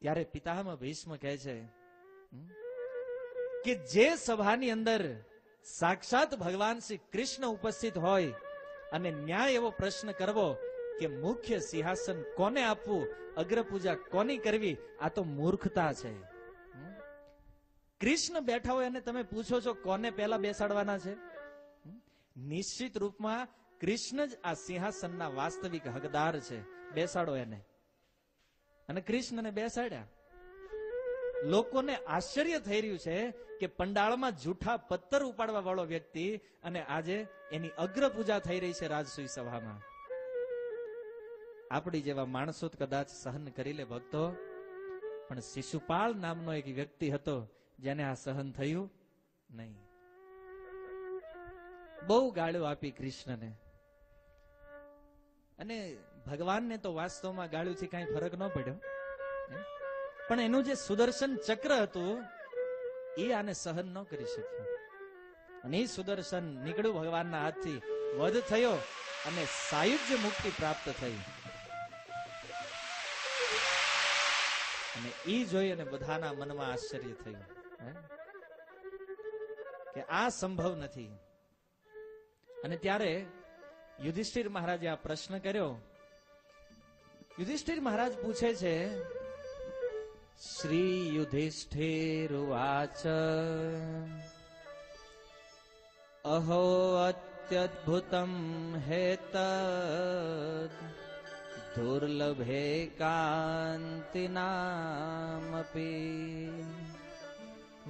ત્યારે પિતામહ ભીષ્મ કહે છે કે જે સભાની અંદર સાક્ષાત ભગવાન શ્રી કૃષ્ણ ઉપસ્થિત હોય અને ન્યાય એવો પ્રશ્ન કરવો કે મુખ્ય સિંહાસન કોને આપવું, અગ્રપૂજા કોની કરવી, આ તો મૂર્ખતા છે. કૃષ્ણ બેઠા હોય અને તમે પૂછો છો કોને પહેલા બેસાડવાના છે? નિશ્ચિત રૂપમાં કૃષ્ણ જ આ સિંહાસનના વાસ્તવિક હકદાર છે. બેસાડો એને. અને કૃષ્ણને બેસાડ્યા. લોકોને આશ્ચર્ય થઈ રહ્યું છે કે પંડાળમાં જૂઠા પત્તર ઉપાડવા વાળો વ્યક્તિ અને આજે એની અગ્ર પૂજા થઈ રહી છે રાજસૂય સભામાં. આપણી જેવા માણસો કદાચ સહન કરી લે ભક્તો, પણ શિશુપાલ નામનો એક વ્યક્તિ હતો જેને આ સહન થયું નહીં. બહુ ગાળ્યો આપી કૃષ્ણને. અને ભગવાનને તો વાસ્તવમાં ગાળ્યુંથી કઈ ફરક ન પડ્યો, પણ એનું જે સુદર્શન ચક્ર હતું એ આને સહન ન કરી શક્યું. અને એ સુદર્શન નીકળ્યું ભગવાનના હાથથી, વધ થયો અને સાયુજ્ય મુક્તિ પ્રાપ્ત થઈ. અને એ જોઈ અને બધાના મનમાં આશ્ચર્ય થયું કે આ સંભવ નથી. અને ત્યારે યુધિષ્ઠિર મહારાજે આ પ્રશ્ન કર્યો. યુધિષ્ઠિર મહારાજ પૂછે છે, શ્રી યુધિષ્ઠિરુવાચ અહો અત્યદ્ભુતમ હેતદ દુર્લભે કાંતિનામપી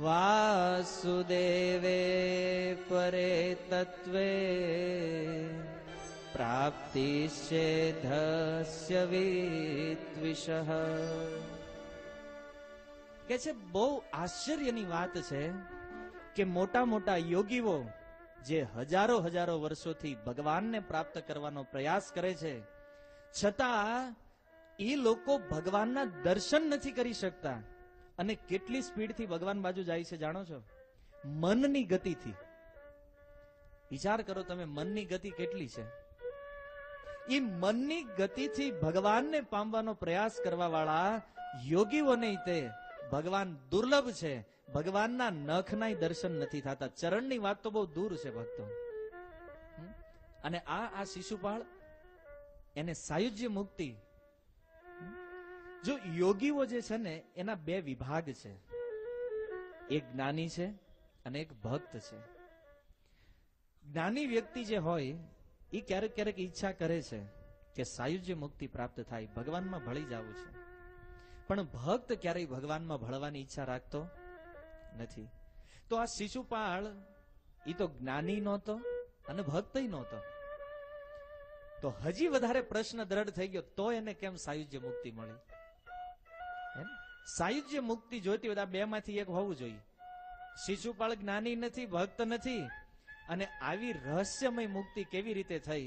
વાસુદેવે પરે તત્વે પ્રાપ્તિશ્ચેધસ્ય વિદ્વિષઃ. કે છે બહુ આશ્ચર્યની વાત છે કે મોટા મોટા યોગીઓ જે હજારો હજારો વર્ષોથી ભગવાનને પ્રાપ્ત કરવાનો પ્રયાસ કરે છે, છતાં એ લોકો ભગવાનના દર્શન નથી કરી શકતા. અને કેટલી સ્પીડથી ભગવાન બાજુ જાય છે જાણો છો? મનની ગતિથી. વિચાર કરો તમે, મનની ગતિ કેટલી છે? એ મનની ગતિથી ભગવાનને પામવાનો પ્રયાસ કરવા વાળા યોગીઓને તે ભગવાન દુર્લભ છે. ભગવાનના નખના દર્શન નથી થતા. ચરણની વાત તો બહુ દૂર છે ભક્તો. અને આ શિશુપાળ એને સાયુજ્ય મુક્તિ જો યોગીઓ જે છે ને એના બે વિભાગ છે, એક જ્ઞાની છે અને એક ભક્ત છે. જ્ઞાની વ્યક્તિ જે હોય એ ક્યારેક ક્યારેક ઈચ્છા કરે છે કે સાયુજ્ય મુક્તિ પ્રાપ્ત થાય, ભગવાનમાં ભળી જવું છે. પણ ભક્ત ક્યારેય ભગવાનમાં ભળવાની ઈચ્છા રાખતો નથી. તો આ શિશુપાળ એ તો જ્ઞાની નહોતો અને ભક્ત નહોતો. તો હજી વધારે પ્રશ્ન દ્રઢ થઈ ગયો, તો એને કેમ સાયુજ્ય મુક્તિ મળી? સાયુજ્ય મુક્તિ જોઈતી હોય બે માંથી એક હોવું જોઈએ. શિશુપાળ જ્ઞાની નથી, ભક્ત નથી, અને આવી રહસ્યમય મુક્તિ કેવી રીતે થઈ?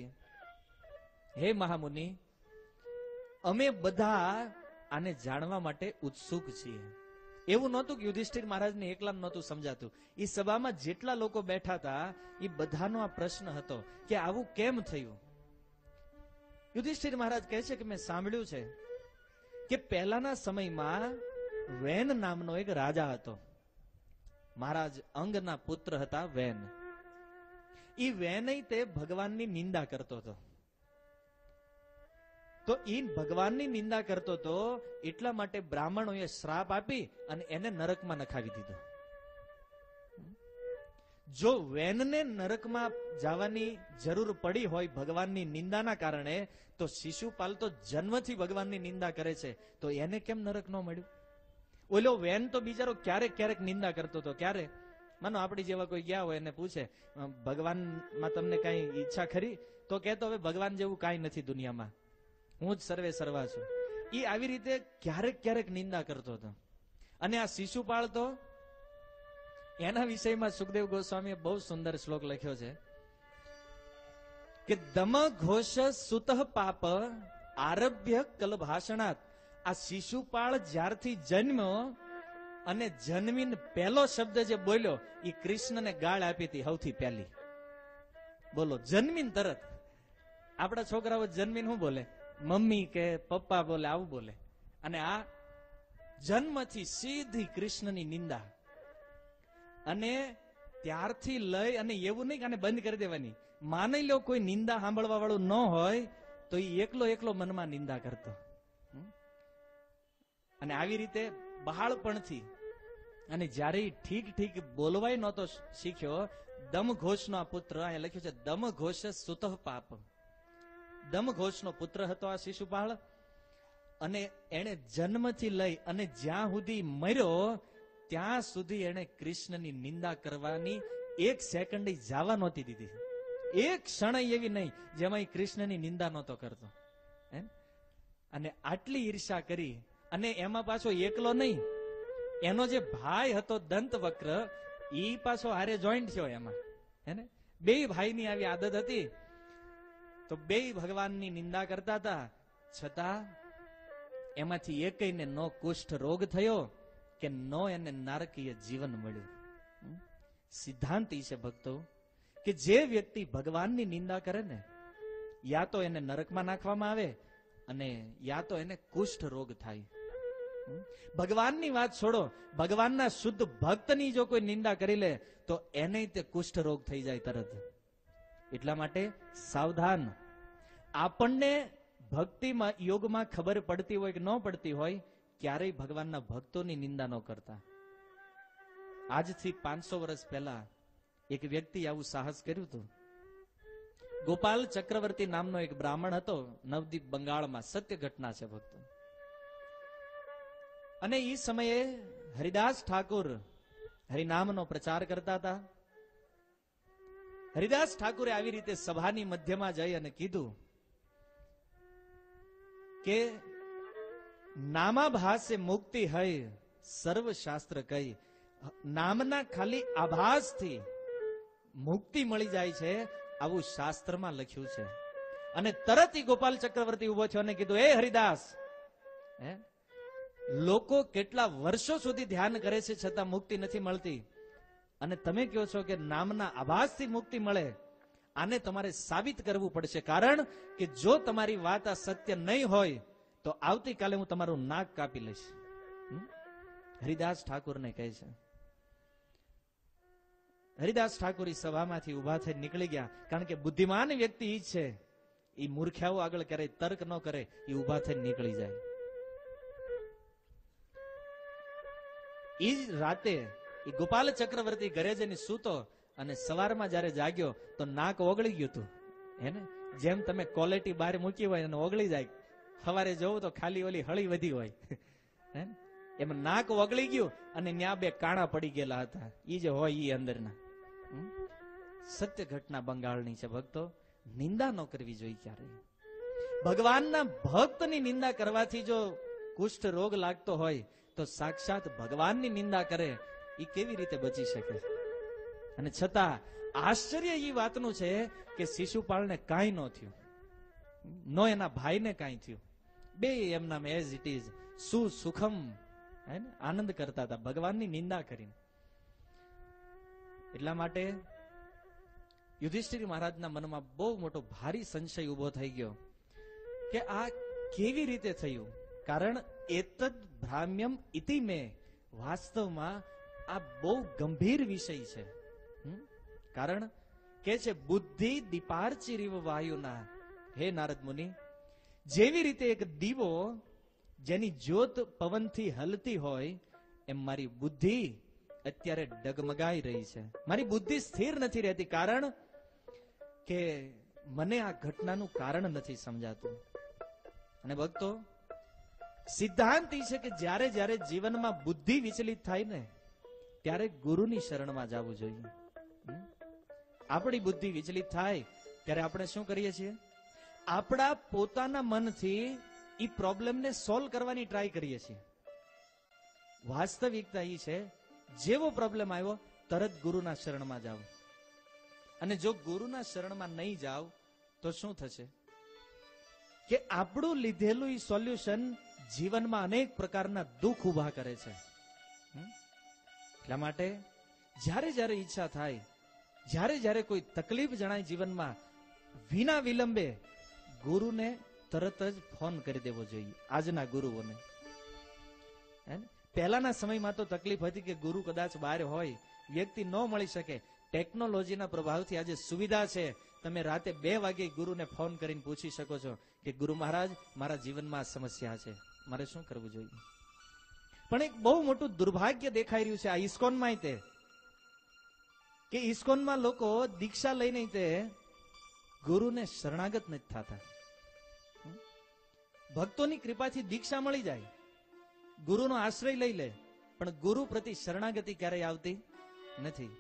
હે મહામુનિ, અમે બધા આને જાણવા માટે ઉત્સુક છીએ. એવું નહોતું કે યુધિષ્ઠિર મહારાજને એકલા નહોતું સમજાતું. એ સભામાં જેટલા લોકો બેઠા હતા એ બધાનો આ પ્રશ્ન હતો કે આવું કેમ થયું. યુધિષ્ઠિર મહારાજ કહે છે કે મેં સાંભળ્યું છે કે પહેલાના સમયમાં વેન નામનો એક રાજા હતો. મહારાજ અંગના પુત્ર હતા વેન. એ વેન તે ભગવાનની નિંદા કરતો હતો. તો એ ભગવાનની નિંદા કરતો હતો એટલા માટે બ્રાહ્મણોએ શ્રાપ આપી અને એને નરકમાં નખાવી દીધો. જો વેનને નરકમાં જવાની જરૂર પડી હોય ભગવાનની નિંદાના કારણે, તો શિશુપાલ તો જન્મથી ભગવાનની નિંદા કરે છે, તો એને કેમ નરક ન મળ્યું? ઓલો વેન તો બિચારો ક્યારેક ક્યારેક નિંદા કરતો હતો. ક્યારે? માનો આપણી જેવા કોઈ ગયા હોય એને પૂછે ભગવાનમાં તમને કઈ ઈચ્છા ખરી? તો કહેતો હવે ભગવાન જેવું કઈ નથી દુનિયામાં, હું જ સર્વે સર્વા છું. એ આવી રીતે ક્યારેક ક્યારેક નિંદા કરતો હતો. અને આ શિશુપાળ તો એના વિષયમાં સુખદેવ ગોસ્વામીએ બહુ સુંદર શ્લોક લખ્યો છે કે દમ ઘોષ સુતઃ પાપ આરભ્ય કલભાષણાત. આ શિશુપાળ જ્યારથી જન્મ્યો અને જન્મીને પહેલો શબ્દ જે બોલ્યો એ કૃષ્ણને ગાળ આપી હતી સૌથી પહેલી. બોલો, જન્મીન તરત. આપણા છોકરાઓ જન્મીન શું બોલે? મમ્મી કે પપ્પા બોલે, આવું બોલે. અને આ જન્મથી સીધી કૃષ્ણની નિંદા. અને ત્યારથી લઈ અને એવું નહીં કે આને બંધ કરી દેવાની. માની લો કોઈ નિંદા સાંભળવા વાળું ન હોય તો એ એકલો એકલો મનમાં નિંદા કરતો. અને આવી રીતે બાળપણથી, અને જયારે ઠીક ઠીક બોલવાય નહોતો શીખ્યો, દમ ઘોષનો આ પુત્ર, અહીંયા લખ્યું છે દમ ઘોષ સુતઃ પાપ. દમ ઘોષનો પુત્ર હતો આ શિશુપાળ. અને એને જન્મથી લઈ અને જ્યાં સુધી મર્યો ત્યાં સુધી એને કૃષ્ણની નિંદા કરવાની એક સેકન્ડ જવા નહોતી દીધી. એક ક્ષણ એવી નહીં જેમાં કૃષ્ણની નિંદા નહોતો કરતો. અને આટલી ઈર્ષા કરી, અને એમાં પાછો એકલો નહીં, એનો જે ભાઈ હતો દંતવક્ર, ઈ પાછો હારે જોઈન્ટ થયો એમાં. હેને, બે ભાઈની આવી આદત હતી. તો બે ભગવાનની નિંદા કરતા હતા, છતાં એમાંથી એકઈને નો કુષ્ઠ રોગ થયો કે નો એને નારકીય જીવન મળ્યું. સિદ્ધાંત ઈ છે ભક્તો કે જે વ્યક્તિ ભગવાનની નિંદા કરે ને, યા તો એને નરકમાં નાખવામાં આવે અને યા તો એને કુષ્ઠ રોગ થાય. ભગવાનની વાત છોડો, ભગવાનના શુદ્ધ ભક્તની જો કોઈ નિંદા કરી લે તો એને તે કુષ્ઠ રોગ થઈ જાય તરત. એટલા માટે સાવધાન. આપણને ભક્તિમાં, યોગમાં ખબર પડતી હોય કે ન પડતી હોય, ક્યારેય ભગવાનના ભક્તોની નિંદા ન કરતા. આજથી 500 વર્ષ પહેલા એક વ્યક્તિ આવું સાહસ કર્યું હતું. ગોપાલ ચક્રવર્તી નામનો એક બ્રાહ્મણ હતો, નવદીપ બંગાળમાં. સત્ય ઘટના છે ભક્તો. અને એ સમયે હરિદાસ ઠાકુર હરિનામનો પ્રચાર કરતા હતા. હરિદાસ ઠાકુરે આવી રીતે સભાની મધ્યમાં જઈ અને કીધું કે નામાભાસે મુક્તિ હૈ સર્વ શાસ્ત્ર કઈ. નામના ખાલી આભાસથી મુક્તિ મળી જાય છે, આવું શાસ્ત્રમાં લખ્યું છે. અને તરત ગોપાલ ચક્રવર્તી ઉભો થયો અને કીધું, એ હરિદાસ, લોકો કેટલા વર્ષો સુધી ધ્યાન કરે છે છતાં મુક્તિ નથી મળતી, અને તમે કહો છો કે નામના આભાસથી મુક્તિ મળે. આને તમારે સાબિત કરવું પડશે, કારણ કે જો તમારી વાત આ સત્ય નહીં હોય તો આવતીકાલે હું તમારું નાક કાપી લઈશ. હરિદાસ ઠાકુરને કહે છે. હરિદાસ ઠાકુર સભામાંથી ઉભા થઈ નીકળી ગયા, કારણ કે બુદ્ધિમાન વ્યક્તિ ઈ છે, એ મૂર્ખ્યાઓ આગળ ક્યારેય તર્ક ન કરે, એ ઉભા થઈ નીકળી જાય. ઈ જ રાતે એ ગોપાલ ચક્રવર્તી ઘરે જઈને સૂતો અને સવારમાં જયારે જાગ્યો તો નાક ઓગળી ગયું હતું. હેને જેમ તમે ક્વોલિટી બહાર મૂકી હોય અને ઓગળી જાય, સવારે જવું તો ખાલી ઓલી હળી વધી હોય એમ નાક ઓગળી ગયું અને ત્યાં બે કાણા પડી ગયેલા હતા. ઈ જે હોય ઈ અંદરના. સત્ય ઘટના બંગાળની છે ભક્તો. નિંદા ન કરવી જોઈએ ક્યારેય. ભગવાનના ભક્તની નિંદા કરવાથી જો કુષ્ઠ રોગ લાગતો હોય તો સાક્ષાત ભગવાનની નિંદા કરે એ કેવી રીતે બચી શકે? અને છતાં આશ્ચર્ય એ વાતનું છે કે શિશુપાળને કાંઈ ન થયું, નો એના ભાઈને કાંઈ થયું. બે એમના એઝ ઇટ ઇઝ સુખમ આનંદ કરતા હતા ભગવાનની નિંદા કરીને. એટલા માટે યુધિષ્ઠિર મહારાજના મનમાં બહુ મોટો ભારી સંશય ઉભો થઈ ગયો કે આ કેવી રીતે થયું. કારણ એતદ ભ્રામ્યમ ઇતિ મે, વાસ્તવમાં આ બહુ ગંભીર વિષય છે. કારણ કે છે બુદ્ધિ દીપાર્ચિરીવ વાયુના. હે નારદ મુનિ, જેવી રીતે એક દીવો જેની જ્યોત પવનથી હલતી હોય એમ મારી બુદ્ધિ અત્યારે ડગમગાઈ રહી છે. મારી બુદ્ધિ સ્થિર નથી રહેતી, કારણ કે મને આ ઘટનાનું કારણ નથી સમજાતું. અને ભક્તો, સિદ્ધાંત એ છે કે જ્યારે જ્યારે જીવનમાં બુદ્ધિ વિચલિત થાય ને ત્યારે ગુરુની શરણમાં જવું જોઈએ. આપણી બુદ્ધિ વિચલિત થાય ત્યારે આપણે શું કરીએ છીએ? આપણા પોતાના મનથી એ પ્રોબ્લેમને સોલ્વ કરવાની ટ્રાય કરીએ છીએ. વાસ્તવિકતા એ છે જેવો પ્રોબ્લેમ આવ્યો તરત ગુરુના શરણમાં જાઓ. અને જો ગુરુના શરણમાં નહીં જાઓ તો શું થશે કે આપણું લીધેલું એ સોલ્યુશન જીવનમાં અનેક પ્રકારના દુઃખ ઉભા કરે છે. એટલા માટે જ્યારે જ્યારે ઈચ્છા થાય, જ્યારે જ્યારે કોઈ તકલીફ જણાય જીવનમાં, વિના વિલંબે ગુરુને તરત જ ફોન કરી દેવો જોઈએ. આજના ગુરુઓને. પહેલાના સમયમાં તો તકલીફ હતી કે ગુરુ કદાચ બહાર હોય, વ્યક્તિ ન મળી શકે. ટેકનોલોજીના પ્રભાવથી આજે સુવિધા છે, તમે રાતે 2 વાગે ગુરુને ફોન કરીને પૂછી શકો છો કે ગુરુ મહારાજ મારા જીવનમાં સમસ્યા છે, મારે શું કરવું જોઈએ. પણ એક બહુ મોટું દુર્ભાગ્ય દેખાઈ રહ્યું છે આ ઇસ્કોનમાં. તે કે ઇસ્કોનમાં લોકો દીક્ષા લઈને તે ગુરુને શરણાગત નથી થતા. ભક્તોની કૃપાથી દીક્ષા મળી જાય, ગુરુનો આશ્રય લઈ લે, પણ ગુરુ પ્રતિ શરણાગતિ ક્યારેય આવતી નથી.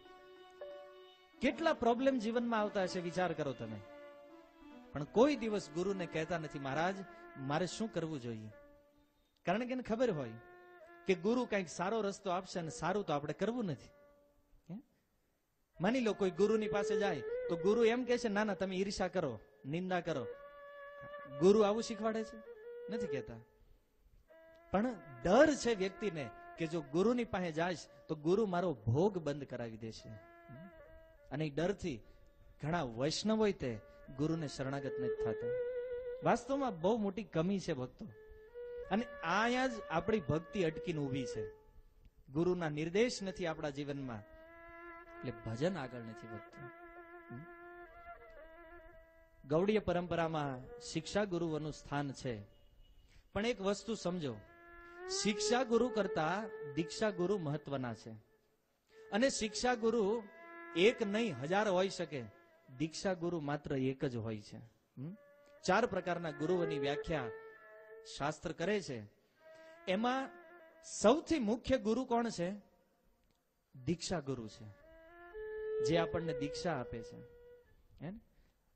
કેટલા પ્રોબ્લેમ જીવનમાં આવતા હશે વિચાર કરો તમે, પણ કોઈ દિવસ ગુરુને કહેતા નથી મહારાજ મારે શું કરવું જોઈએ. કારણ કે એને ખબર હોય કે ગુરુ કંઈક સારો રસ્તો આપશે અને સારું તો આપણે કરવું નથી. માની લો કોઈ ગુરુની પાસે જાય તો ગુરુ એમ કહે છે ના ના તમે ઈર્ષા કરો, નિંદા કરો. ગુરુ આવું શીખવાડે છે? નથી કહેતા. પણ ડર છે વ્યક્તિને કે જો ગુરુની પાસે જાય તો ગુરુ મારો ભોગ બંધ કરાવી દેશે. અને એ ડરથી ઘણા વૈષ્ણવો તે ગુરુને શરણાગત નથી થતા. વાસ્તવમાં બહુ મોટી કમી છે ભક્તો. અને અહીંયા જ આપણી ભક્તિ અટકીને ઊભી છે. ગુરુના નિર્દેશ નથી આપણા જીવનમાં, એટલે ભજન આગળ નથી વધતું. ગૌડીય પરંપરામાં શિક્ષા ગુરુઓનું સ્થાન છે. પણ એક વસ્તુ સમજો, શિક્ષા ગુરુ કરતા દીક્ષા ગુરુ મહત્વના છે. અને શિક્ષા ગુરુ એક નહીં 1000 હોઈ શકે, દીક્ષા ગુરુ માત્ર એક જ હોય છે. 4 પ્રકારના ગુરુઓની વ્યાખ્યા શાસ્ત્ર કરે છે. એમાં સૌથી મુખ્ય ગુરુ કોણ છે? દીક્ષા ગુરુ છે, જે આપણને દીક્ષા આપે છે.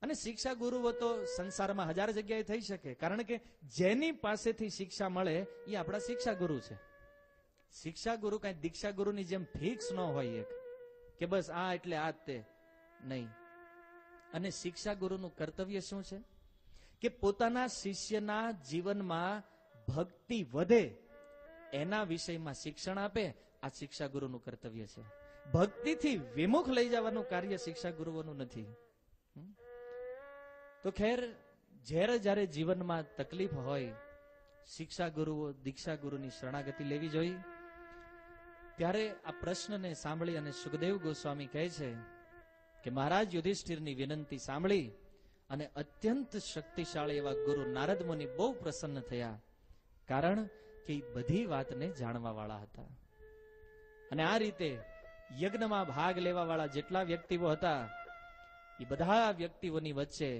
અને શિક્ષા ગુરુઓ તો સંસારમાં 1000 જગ્યાએ થઈ શકે, કારણ કે જેની પાસેથી શિક્ષા મળે એ આપણા શિક્ષા ગુરુ છે. શિક્ષા ગુરુ કઈ દીક્ષા ગુરુની જેમ ફિક્સ ન હોય એક કે બસ આ એટલે આ તે નહીં. અને શિક્ષા ગુરુનું કર્તવ્ય શું છે કે પોતાના શિષ્યના જીવનમાં ભક્તિ વધે એના વિષયમાં શિક્ષણ આપે. આ શિક્ષા ગુરુનું કર્તવ્ય છે. ભક્તિથી વિમુખ લઈ જવાનું કાર્ય શિક્ષા ગુરુઓનું નથી. તો ખેર, જ્યારે જીવનમાં તકલીફ હોય શિક્ષા ગુરુઓ દીક્ષા ગુરુની શરણાગતિ લેવી જોઈએ. ત્યારે આ પ્રશ્નને સાંભળી અને સુખદેવ ગોસ્વામી કહે છે કે મહારાજ યુધિષ્ઠિરની વિનંતી સાંભળી અને અત્યંત શક્તિશાળી એવા ગુરુ નારદ મુનિ બહુ પ્રસન્ન થયા, કારણ કે બધી વાતને જાણવા વાળા હતા. અને આ રીતે યજ્ઞમાં ભાગ લેવા વાળા જેટલા વ્યક્તિઓ હતા એ બધા વ્યક્તિઓની વચ્ચે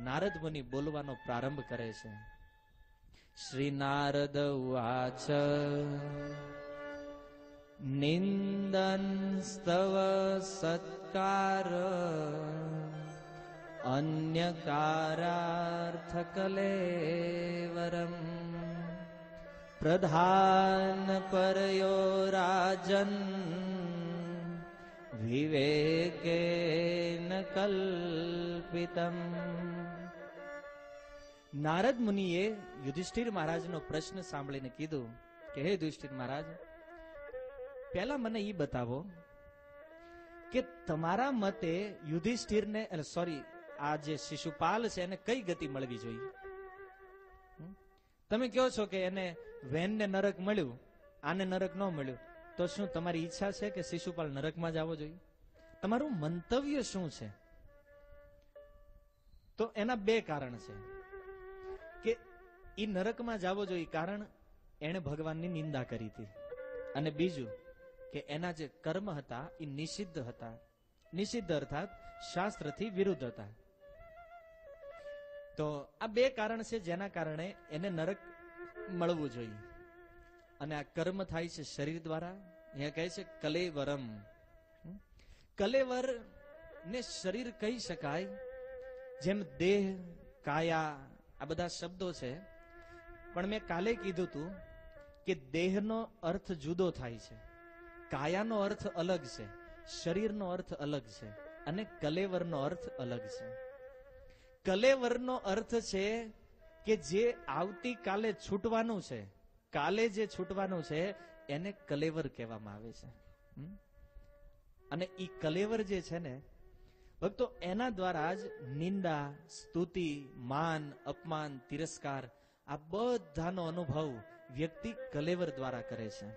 નારદ મુનિ બોલવાનો પ્રારંભ કરે છે. શ્રી નારદ ઉવાચ નિંદન સ્તવ સત્કાર અન્ય કારાર્થ કલેવરમ પ્રધાન પરયો રાજન વિવેકેન કલ્પિતમ. નારદ મુનિએ યુધિષ્ઠિર મહારાજનો પ્રશ્ન સાંભળીને કીધું કે હે યુધિષ્ઠિર મહારાજ, પહેલા મને એ બતાવો કે તમારા મતે યુધિષ્ઠિરને સોરી આ જે શિશુપાલ છે એને કઈ ગતિ મળવી જોઈએ? તમે કહો છો કે એને વેનને નરક મળ્યું, આને નરક ન મળ્યું, તો શું તમારી ઈચ્છા છે કે શિશુપાલ નરકમાં જવો જોઈએ? તમારું મંતવ્ય શું છે? તો એના બે કારણ છે કે ઈ નરકમાં જવો જોઈએ કારણ એણે ભગવાનની નિંદા કરી હતી, અને બીજું કે એના જે કર્મ હતા એ નિષિદ્ધ હતા. નિષિદ્ધ અર્થાત શાસ્ત્રથી વિરુદ્ધ હતા. તો આ બે કારણ છે જેના કારણે એને નરક મળવું જોઈએ. અને આ કર્મ થાય છે શરીર દ્વારા. અહીંયા કહે છે કલેવરમ. કલેવર ને શરીર કહી શકાય, જેમ દેહ, કાયા, આ બધા શબ્દો છે. પણ મેં કાલે કીધું હતું કે દેહનો અર્થ જુદો થાય છે, કાયાનો અર્થ અલગ છે, શરીરનો અર્થ અલગ છે, અને કલેવરનો અર્થ અલગ છે. કલેવરનો અર્થ છે કે જે આવતીકાલે છૂટવાનું છે, કાલે જે છૂટવાનું છે એને કલેવર કહેવામાં આવે છે. અને ઈ કલેવર જે છે ને ભક્તો, એના દ્વારા જ નિંદા, સ્તુતિ, માન, અપમાન, તિરસ્કાર આ બધાનો અનુભવ વ્યક્તિ કલેવર દ્વારા કરે છે.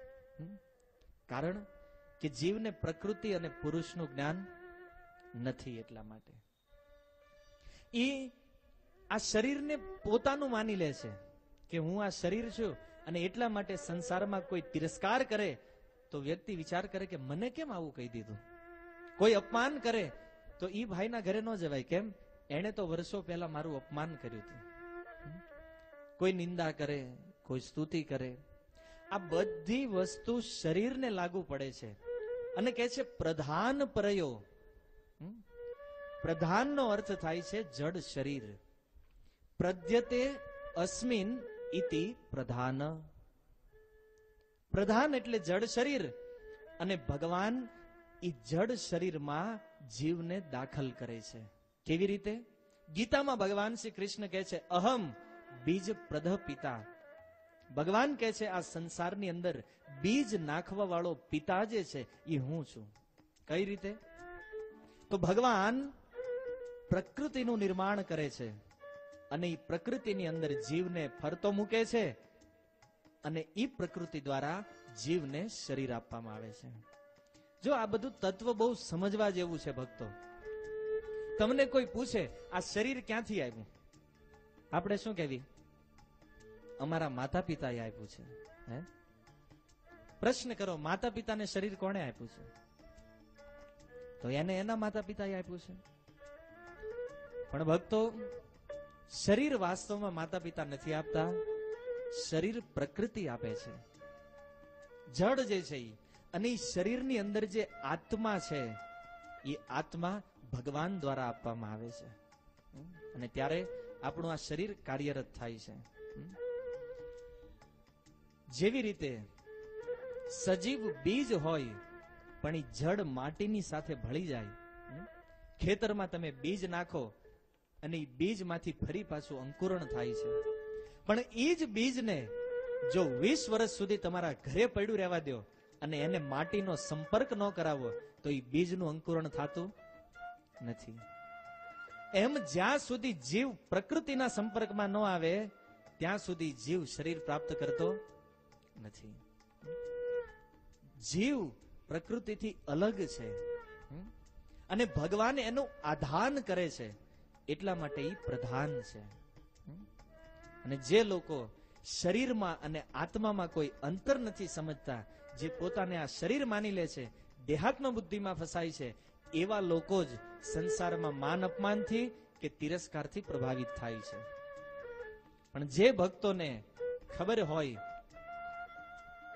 કારણ કે જીવને પ્રકૃતિ અને પુરુષનું જ્ઞાન નથી. એટલા માટે ઈ આ શરીરને પોતાનું માની લે છે કે હું આ શરીર છું, અને એટલા માટે સંસારમાં કોઈ તિરસ્કાર કરે તો વ્યક્તિ વિચાર કરે કે મને કેમ આવું કહી દીધું. કોઈ અપમાન કરે તો ઈ ભાઈના ઘરે ન જવાય. કેમ? એને તો વર્ષો પહેલા મારું અપમાન કર્યું હતું. કોઈ નિંદા કરે, કોઈ સ્તુતિ કરે, આ બધી વસ્તુ શરીરને લાગુ પડે છે. અને કહે છે પ્રધાન પરયો. પ્રધાનનો અર્થ થાય છે જડ શરીર. પ્રદ્યતે અસ્મિન ઇતિ પ્રધાન. પ્રધાન એટલે જડ શરીર, અને ભગવાન ઈ જડ શરીરમાં જીવને દાખલ કરે છે. કેવી રીતે? ગીતામાં ભગવાન શ્રી કૃષ્ણ કહે છે અહમ બીજ પ્રધ પિતા. ભગવાન કહે છે આ સંસારની અંદર બીજ નાખવા વાળો પિતા જે છે એ હું છું. કઈ રીતે? તો ભગવાન પ્રકૃતિનું નિર્માણ કરે છે, અને એ પ્રકૃતિની અંદર જીવને ફરતો મૂકે છે, અને એ પ્રકૃતિ દ્વારા જીવને શરીર આપવામાં આવે છે. જો આ બધું તત્વ બહુ સમજવા જેવું છે ભક્તો. તમને કોઈ પૂછે આ શરીર ક્યાંથી આવ્યું, આપણે શું કહેવી? અમારા માતા પિતાએ આપ્યું છે. હે? પ્રશ્ન કરો, માતા પિતાને શરીર કોણે આપ્યું છે? તો એને એના માતા પિતાએ આપ્યું છે. પણ ભક્તો, શરીર વાસ્તવમાં માતા પિતા નથી આપતા. શરીર પ્રકૃતિ આપે છે, જડ જે છે. અને એ શરીરની અંદર જે આત્મા છે એ આત્મા ભગવાન દ્વારા આપવામાં આવે છે. અને ત્યારે આપણું આ શરીર કાર્યરત થાય છે. જેવી રીતે સજીવ બીજ હોય પણ એ જડ માટીની સાથે ભળી જાય. ખેતરમાં તમે બીજ નાખો અને એ બીજમાંથી ફરી પાછું અંકુરણ થાય છે. પણ એ જ બીજને જો 20 વર્ષ સુધી તમારા ઘરે પડ્યું રહેવા દો અને એને માટીનો સંપર્ક ન કરાવો તો એ બીજનું અંકુરણ થતું નથી. એમ જ્યાં સુધી જીવ પ્રકૃતિના સંપર્કમાં ન આવે ત્યાં સુધી જીવ શરીર પ્રાપ્ત કરતો નથી. જીવ પ્રકૃતિથી અલગ છે, અને ભગવાન એનું આધાન કરે છે. એટલા માટે એ પ્રધાન છે. અને જે લોકો શરીરમાં અને આત્મામાં કોઈ અંતર નથી સમજતા, જે પોતાને આ શરીર માની લે છે, દેહાત્મ બુદ્ધિમાં ફસાય છે, એવા લોકો જ સંસારમાં માન અપમાનથી કે તિરસ્કારથી પ્રભાવિત થાય છે. પણ જે ભક્તોને ખબર હોય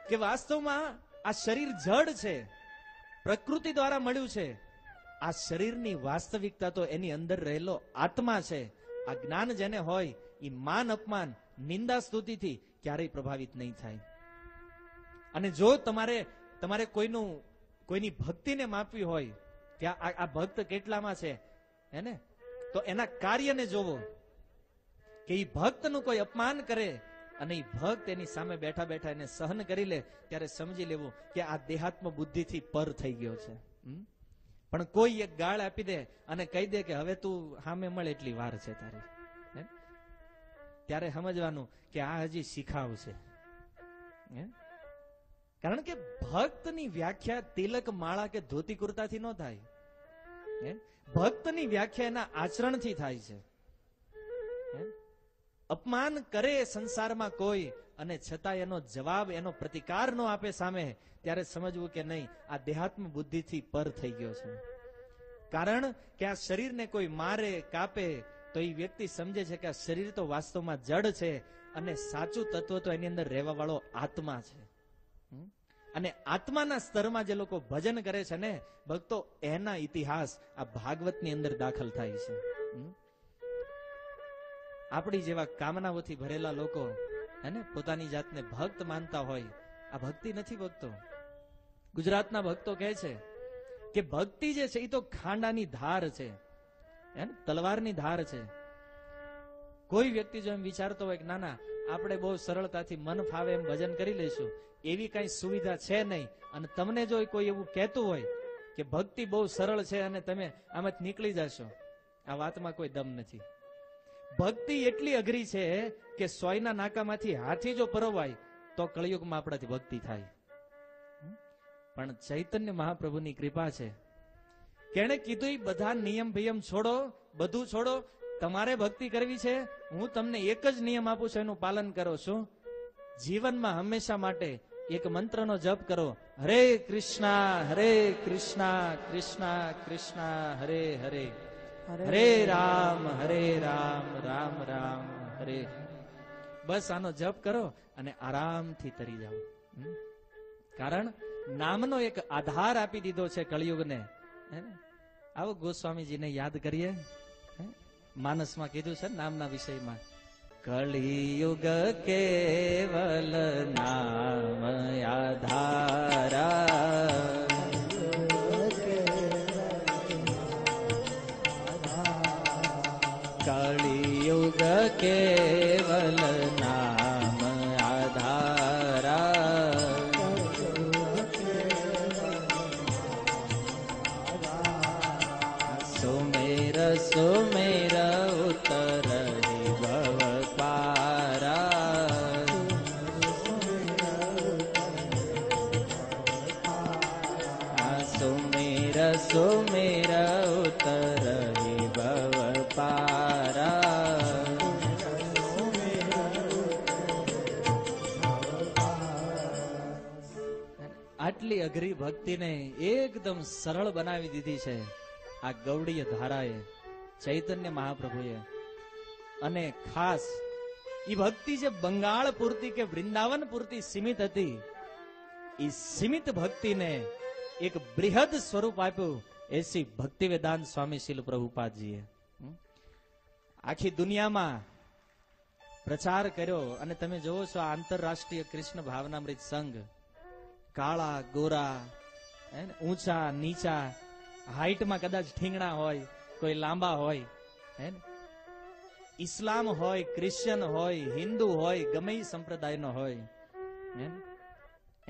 કે વાસ્તવમાં આ શરીર જડ છે, પ્રકૃતિ દ્વારા મળ્યું છે, આ શરીરની વાસ્તવિકતા તો એની અંદર રહેલો આત્મા છે, આ જ્ઞાન જેને હોય એ માન અપમાન નિંદા સ્તુતિથી ક્યારેય પ્રભાવિત નહીં થાય. અને જો તમારે કોઈની ભક્તિને માપવી હોય કે આ ભક્ત કેટલામાં છે હેને, તો એના કાર્યને જોવો કે એ ભક્તનું કોઈ અપમાન કરે અને એ ભક્ત એની સામે બેઠા બેઠા એને સહન કરી લે, ત્યારે સમજી લેવું કે આ દેહાત્મ બુદ્ધિથી પર થઈ ગયો છે. પણ કોઈ એક ગાળ આપી દે અને કહી દે કે હવે તું સામે મળે એટલી વાર છે તારી, ત્યારે સમજવાનું કે આ હજી શીખાવ છે. કારણ કે ભક્તની વ્યાખ્યા તિલક માળા કે ધોતી કુર્તાથી ન થાય. ભક્તની વ્યાખ્યા એના આચરણથી થાય છે. અપમાન કરે સંસારમાં કોઈ અને છતાં એનો જવાબ, એનો પ્રતિકાર ન આપે સામે, ત્યારે સમજવું કે નહીં, આ દેહાત્મ બુદ્ધિથી પર થઈ ગયો છે. કારણ કે આ શરીરને કોઈ મારે કાપે તો એ વ્યક્તિ સમજે છે કે આ શરીર તો વાસ્તવમાં જડ છે અને સાચું તત્વ તો એની અંદર રહેવા વાળો આત્મા છે. અને આત્માના સ્તરમાં જે લોકો ભજન કરે છે ને ભક્તો, એના ઇતિહાસ આ ભાગવતની અંદર દાખલ થાય છે. આપણી જેવા કામનાઓથી ભરેલા લોકો હેને પોતાની જાતને ભક્ત માનતા હોય, આ ભક્તિ નથી ભક્તો. ગુજરાતના ભક્તો કહે છે કે ભક્તિ જે છે એ તો ખાંડાની ધાર છે, તલવારની ધાર છે. કોઈ વ્યક્તિ જો એમ વિચારતો હોય કે ના ના આપણે બહુ સરળતાથી મન ફાવે એમ ભજન કરી લઈશું, એવી કઈ સુવિધા છે નહીં, અને તમને જો કોઈ એવું કહેતું હોય કે ભક્તિ બહુ સરળ છે અને તમે આમાંથી નીકળી જશો, આ વાતમાં કોઈ દમ નથી. ભક્તિ એટલી અઘરી છે કે સોયના નાકામાંથી હાથી જો પરોવાય તો કળિયુગમાં આપણાથી ભક્તિ થાય. પણ ચૈતન્ય મહાપ્રભુની કૃપા છે કે એણે કીધું બધા નિયમ ભિયમ છોડો, બધું છોડો, તમારે ભક્તિ કરવી છે, હું તમને એક જ નિયમ આપું છું, એનું પાલન કરો. શું? જીવનમાં હંમેશા માટે એક મંત્રનો જપ કરો, હરે કૃષ્ણ કૃષ્ણ કૃષ્ણ હરે હરે, હરે રામ રામ રામ હરે. બસ આનો જપ કરો અને આરામથી તરી જાઓ. કારણ નામનો એક આધાર આપી દીધો છે કળિયુગને. આવો ગોસ્વામીજીને યાદ કરીએ. માનસમાં કીધું છે નામના વિષયમાં, કળિયુગ કેવલ નામ આધારા, કળિયુગ કેવલ નામ આધારા, સુમેર સુમેર ઉતર ભવ પારા, સુમેર સુમેર ઉતર ભવ પારા. આટલી અઘરી ભક્તિને એકદમ સરળ બનાવી દીધી છે આ ગૌડીય ધારાએ, ચૈતન્ય મહાપ્રભુએ. અને ખાસ એ ભક્તિ જે બંગાળ પૂરતી કે વૃંદાવન પૂરતી સીમિત હતી, એ સીમિત ભક્તિને એક બૃહદ સ્વરૂપ આપ્યું એસી ભક્તિ વેદાંત સ્વામી શીલ પ્રભુપાદજીએ. આખી દુનિયામાં પ્રચાર કર્યો. અને તમે જોવો છો આ આંતરરાષ્ટ્રીય કૃષ્ણ ભાવનામૃત સંઘ, કાળા ગોરા, ઊંચા નીચા, હાઈટમાં કદાચ ઠીંગણા હોય, કોઈ લાંબા હોય, ઇસ્લામ હોય, ક્રિશ્ચિયન હોય, હિન્દુ હોય, ગમે સંપ્રદાયનો હોય,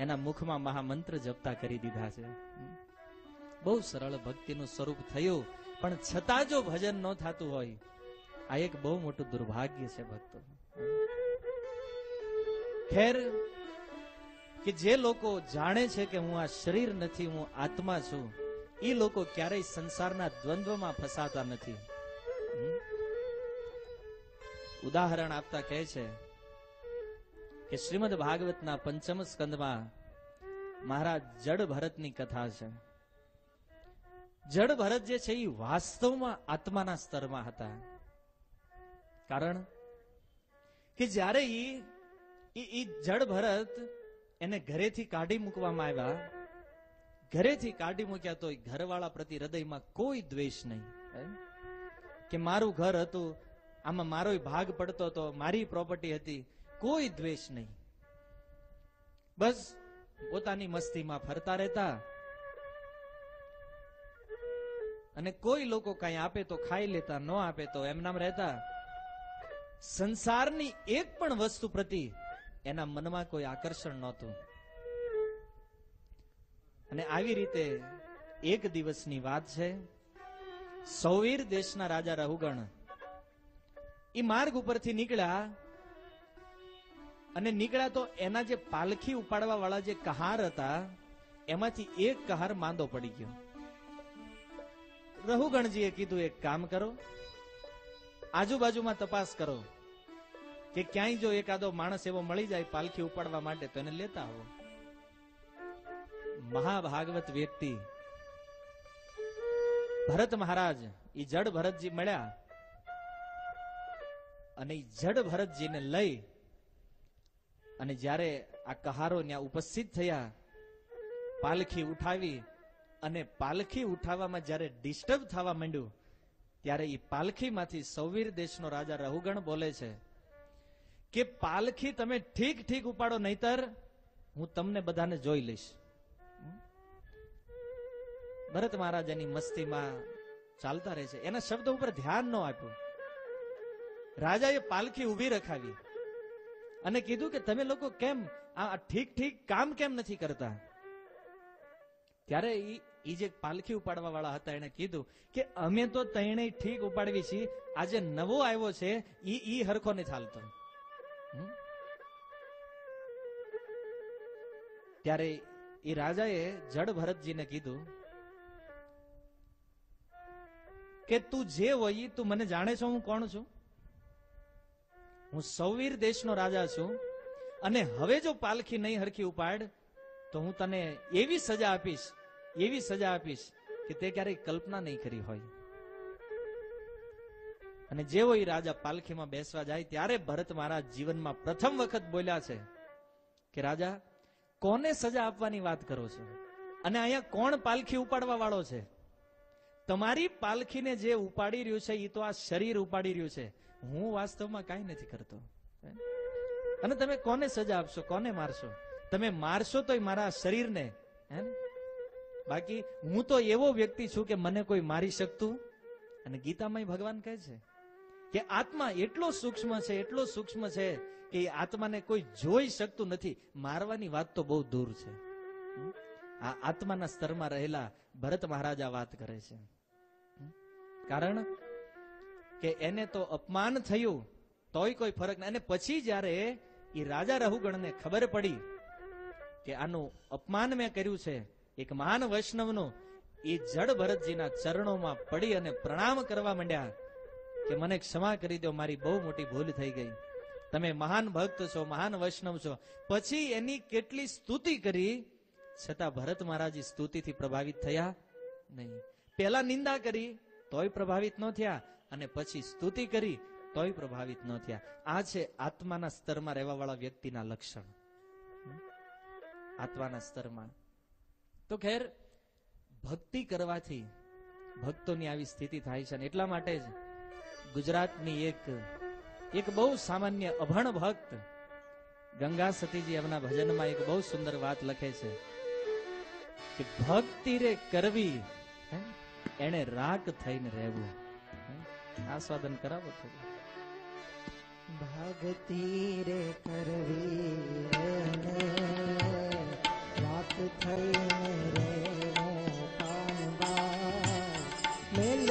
એના મુખમાં મહામંત્ર જપતા કરી દીધા છે. બહુ સરળ ભક્તિનું સ્વરૂપ થયું. પણ છતાં જો ભજન ન થતું હોય, આ એક બહુ મોટું દુર્ભાગ્ય છે ભક્તો. ખેર, કે જે લોકો જાણે છે કે હું આ શરીર નથી, હું આત્મા છું, એ લોકો ક્યારેય સંસારના દ્વંદ્વમાં ફસાતા નથી. ઉદાહરણ આપતા કહે છે કે શ્રીમદ ભાગવતના પંચમ સ્કંદમાં મહારાજ જડ ભરતની કથા છે. જડ ભરત જે છે એ વાસ્તવમાં આત્માના સ્તરમાં હતા. કારણ કે જ્યારે ઈ જડ ભરત એને ઘરેથી કાઢી મૂકવામાં આવ્યા, ઘરેથી કાઢી મૂક્યા તો ઘરવાળા પ્રતિ હૃદયમાં કોઈ દ્વેષ નહીં, કે મારું ઘર હતું, આમાં મારો ભાગ પડતો હતો, મારી પ્રોપર્ટી હતી, કોઈ દ્વેષ નહીં. બસ પોતાની મસ્તીમાં ફરતા રહેતા અને કોઈ લોકો કઈ આપે તો ખાઈ લેતા, ન આપે તો એમનામ રહેતા. સંસારની એક પણ વસ્તુ પ્રતિ એના મનમાં કોઈ આકર્ષણ નહોતું. અને આવી રીતે એક દિવસની વાત છે, સૌવીર દેશના રાજા રહુગણ એ માર્ગ ઉપરથી નીકળ્યા અને નીકળ્યા તો એના જે પાલખી ઉપાડવા વાળા જે કહાર હતા એમાંથી એક કહાર માંદો પડી ગયો. રહુગણજીએ કીધું એક કામ કરો, આજુબાજુમાં તપાસ કરો કે ક્યાંય જો એકાદો માણસ એવો મળી જાય પાલખી ઉપાડવા માટે તો એને લેતા આવો. મહાભાગવત વ્યક્તિ ભરત મહારાજ ઈ જડ ભરતજી મળ્યા અને જડ ભરતજીને લઈ અને જ્યારે આ કહારો ત્યાં ઉપસ્થિત થયા, પાલખી ઉઠાવી અને પાલખી ઉઠાવવામાં જ્યારે ડિસ્ટર્બ થવા માંડ્યું ત્યારે એ પાલખીમાંથી સૌવીર દેશનો રાજા રહુગણ બોલે છે કે પાલખી તમે ઠીક ઠીક ઉપાડો, નહીતર હું તમને બધાને જોઈ લઈશ. ભરત મહારાજાની મસ્તીમાં ચાલતા રહે છે, એના શબ્દો ઉપર ધ્યાન ન આપ્યું. રાજાએ પાલખી ઉભી રખાવી અને કીધું કે તમે લોકો કેમ આ ઠીક ઠીક કામ કેમ નથી કરતા? ત્યારે ઈ જે પાલખી ઉપાડવા વાળા હતા એને કીધું કે અમે તો તણે ઠીક ઉપાડવી છીએ, આજે નવો આવ્યો છે ઈ હરખો નથી ચાલતો. ત્યારે એ રાજાએ જડ ભરતજીને કીધું કે તું જે હોય તું મને જાણે છો હું કોણ છું? હું સૌવીર દેશનો રાજા છું અને હવે જો પાલખી નહીં હરખી ઉપાડ તો હું તને એવી સજા આપીશ, એવી સજા આપીશ કે તે ક્યારેય કલ્પના નહીં કરી હોય. અને જેવો એ રાજા પાલખીમાં બેસવા જાય ત્યારે ભરત મહારાજ જીવનમાં પ્રથમ વખત બોલ્યા છે કે રાજા, કોને સજા આપવાની વાત કરો છો? અને અહીંયા કોણ પાલખી ઉપાડવા વાળો છે? તમારી પાલખીને જે ઉપાડી રહ્યું છે એ તો આ શરીર ઉપાડી રહ્યું છે, હું વાસ્તવમાં કાંઈ નથી કરતો. અને તમે કોને સજા આપશો, કોને મારશો? તમે મારશો તો મારા શરીરને, બાકી હું તો એવો વ્યક્તિ છું કે મને કોઈ મારી શકતું. અને ગીતામાં ભગવાન કહે છે કે આત્મા એટલો સૂક્ષ્મ છે, એટલો સૂક્ષ્મ છે કે એ આત્માને કોઈ જોઈ શકતું નથી. મારવાની વાત તો બહુ દૂર છે. આ આત્માના સ્તરમાં રહેલા ભરત મહારાજા વાત કરે છે. કારણ કે એને તો અપમાન થયું તોય કોઈ ફરક નહીં. અને પછી જ્યારે એ રાજા રહુગણને ખબર પડી કે આનું અપમાન મેં કર્યું છે, એક મહાન વૈષ્ણવનું, એ જડ ભરતજીના ચરણોમાં પડી અને પ્રણામ કરવા માંડ્યા કે મને ક્ષમા કરી દો, મારી બહુ મોટી ભૂલ થઈ ગઈ. તમે મહાન ભક્ત છો, મહાન વૈષ્ણવ છો. પછી એની કેટલી સ્તુતિ કરી છતાં ભરત મહારાજ સ્તુતિથી પ્રભાવિત થયા નહીં. પહેલા નિંદા કરી તોય પ્રભાવિત ન થયા અને પછી સ્તુતિ કરી તોય પ્રભાવિત ન થયા. આ છે આત્માના સ્તરમાં રહેવા વાળા વ્યક્તિના લક્ષણ. આત્માના સ્તરમાં તો ખેર ભક્તિ કરવાથી ભક્તોની આવી સ્થિતિ થાય છે. એટલા માટે જ ગુજરાતની એક બહુ સામાન્ય અભણ ભક્ત ગંગા સતીજી એમના ભજનમાં એક બહુ સુંદર વાત લખે છે કે ભક્તિ રે કરવી એને રાગ થઈને રહેવું. આસ્વાદન કરાવો થોડું. ભક્તિ રે કરવી એને રાગ થઈને રહેવું. કાનબા મેલ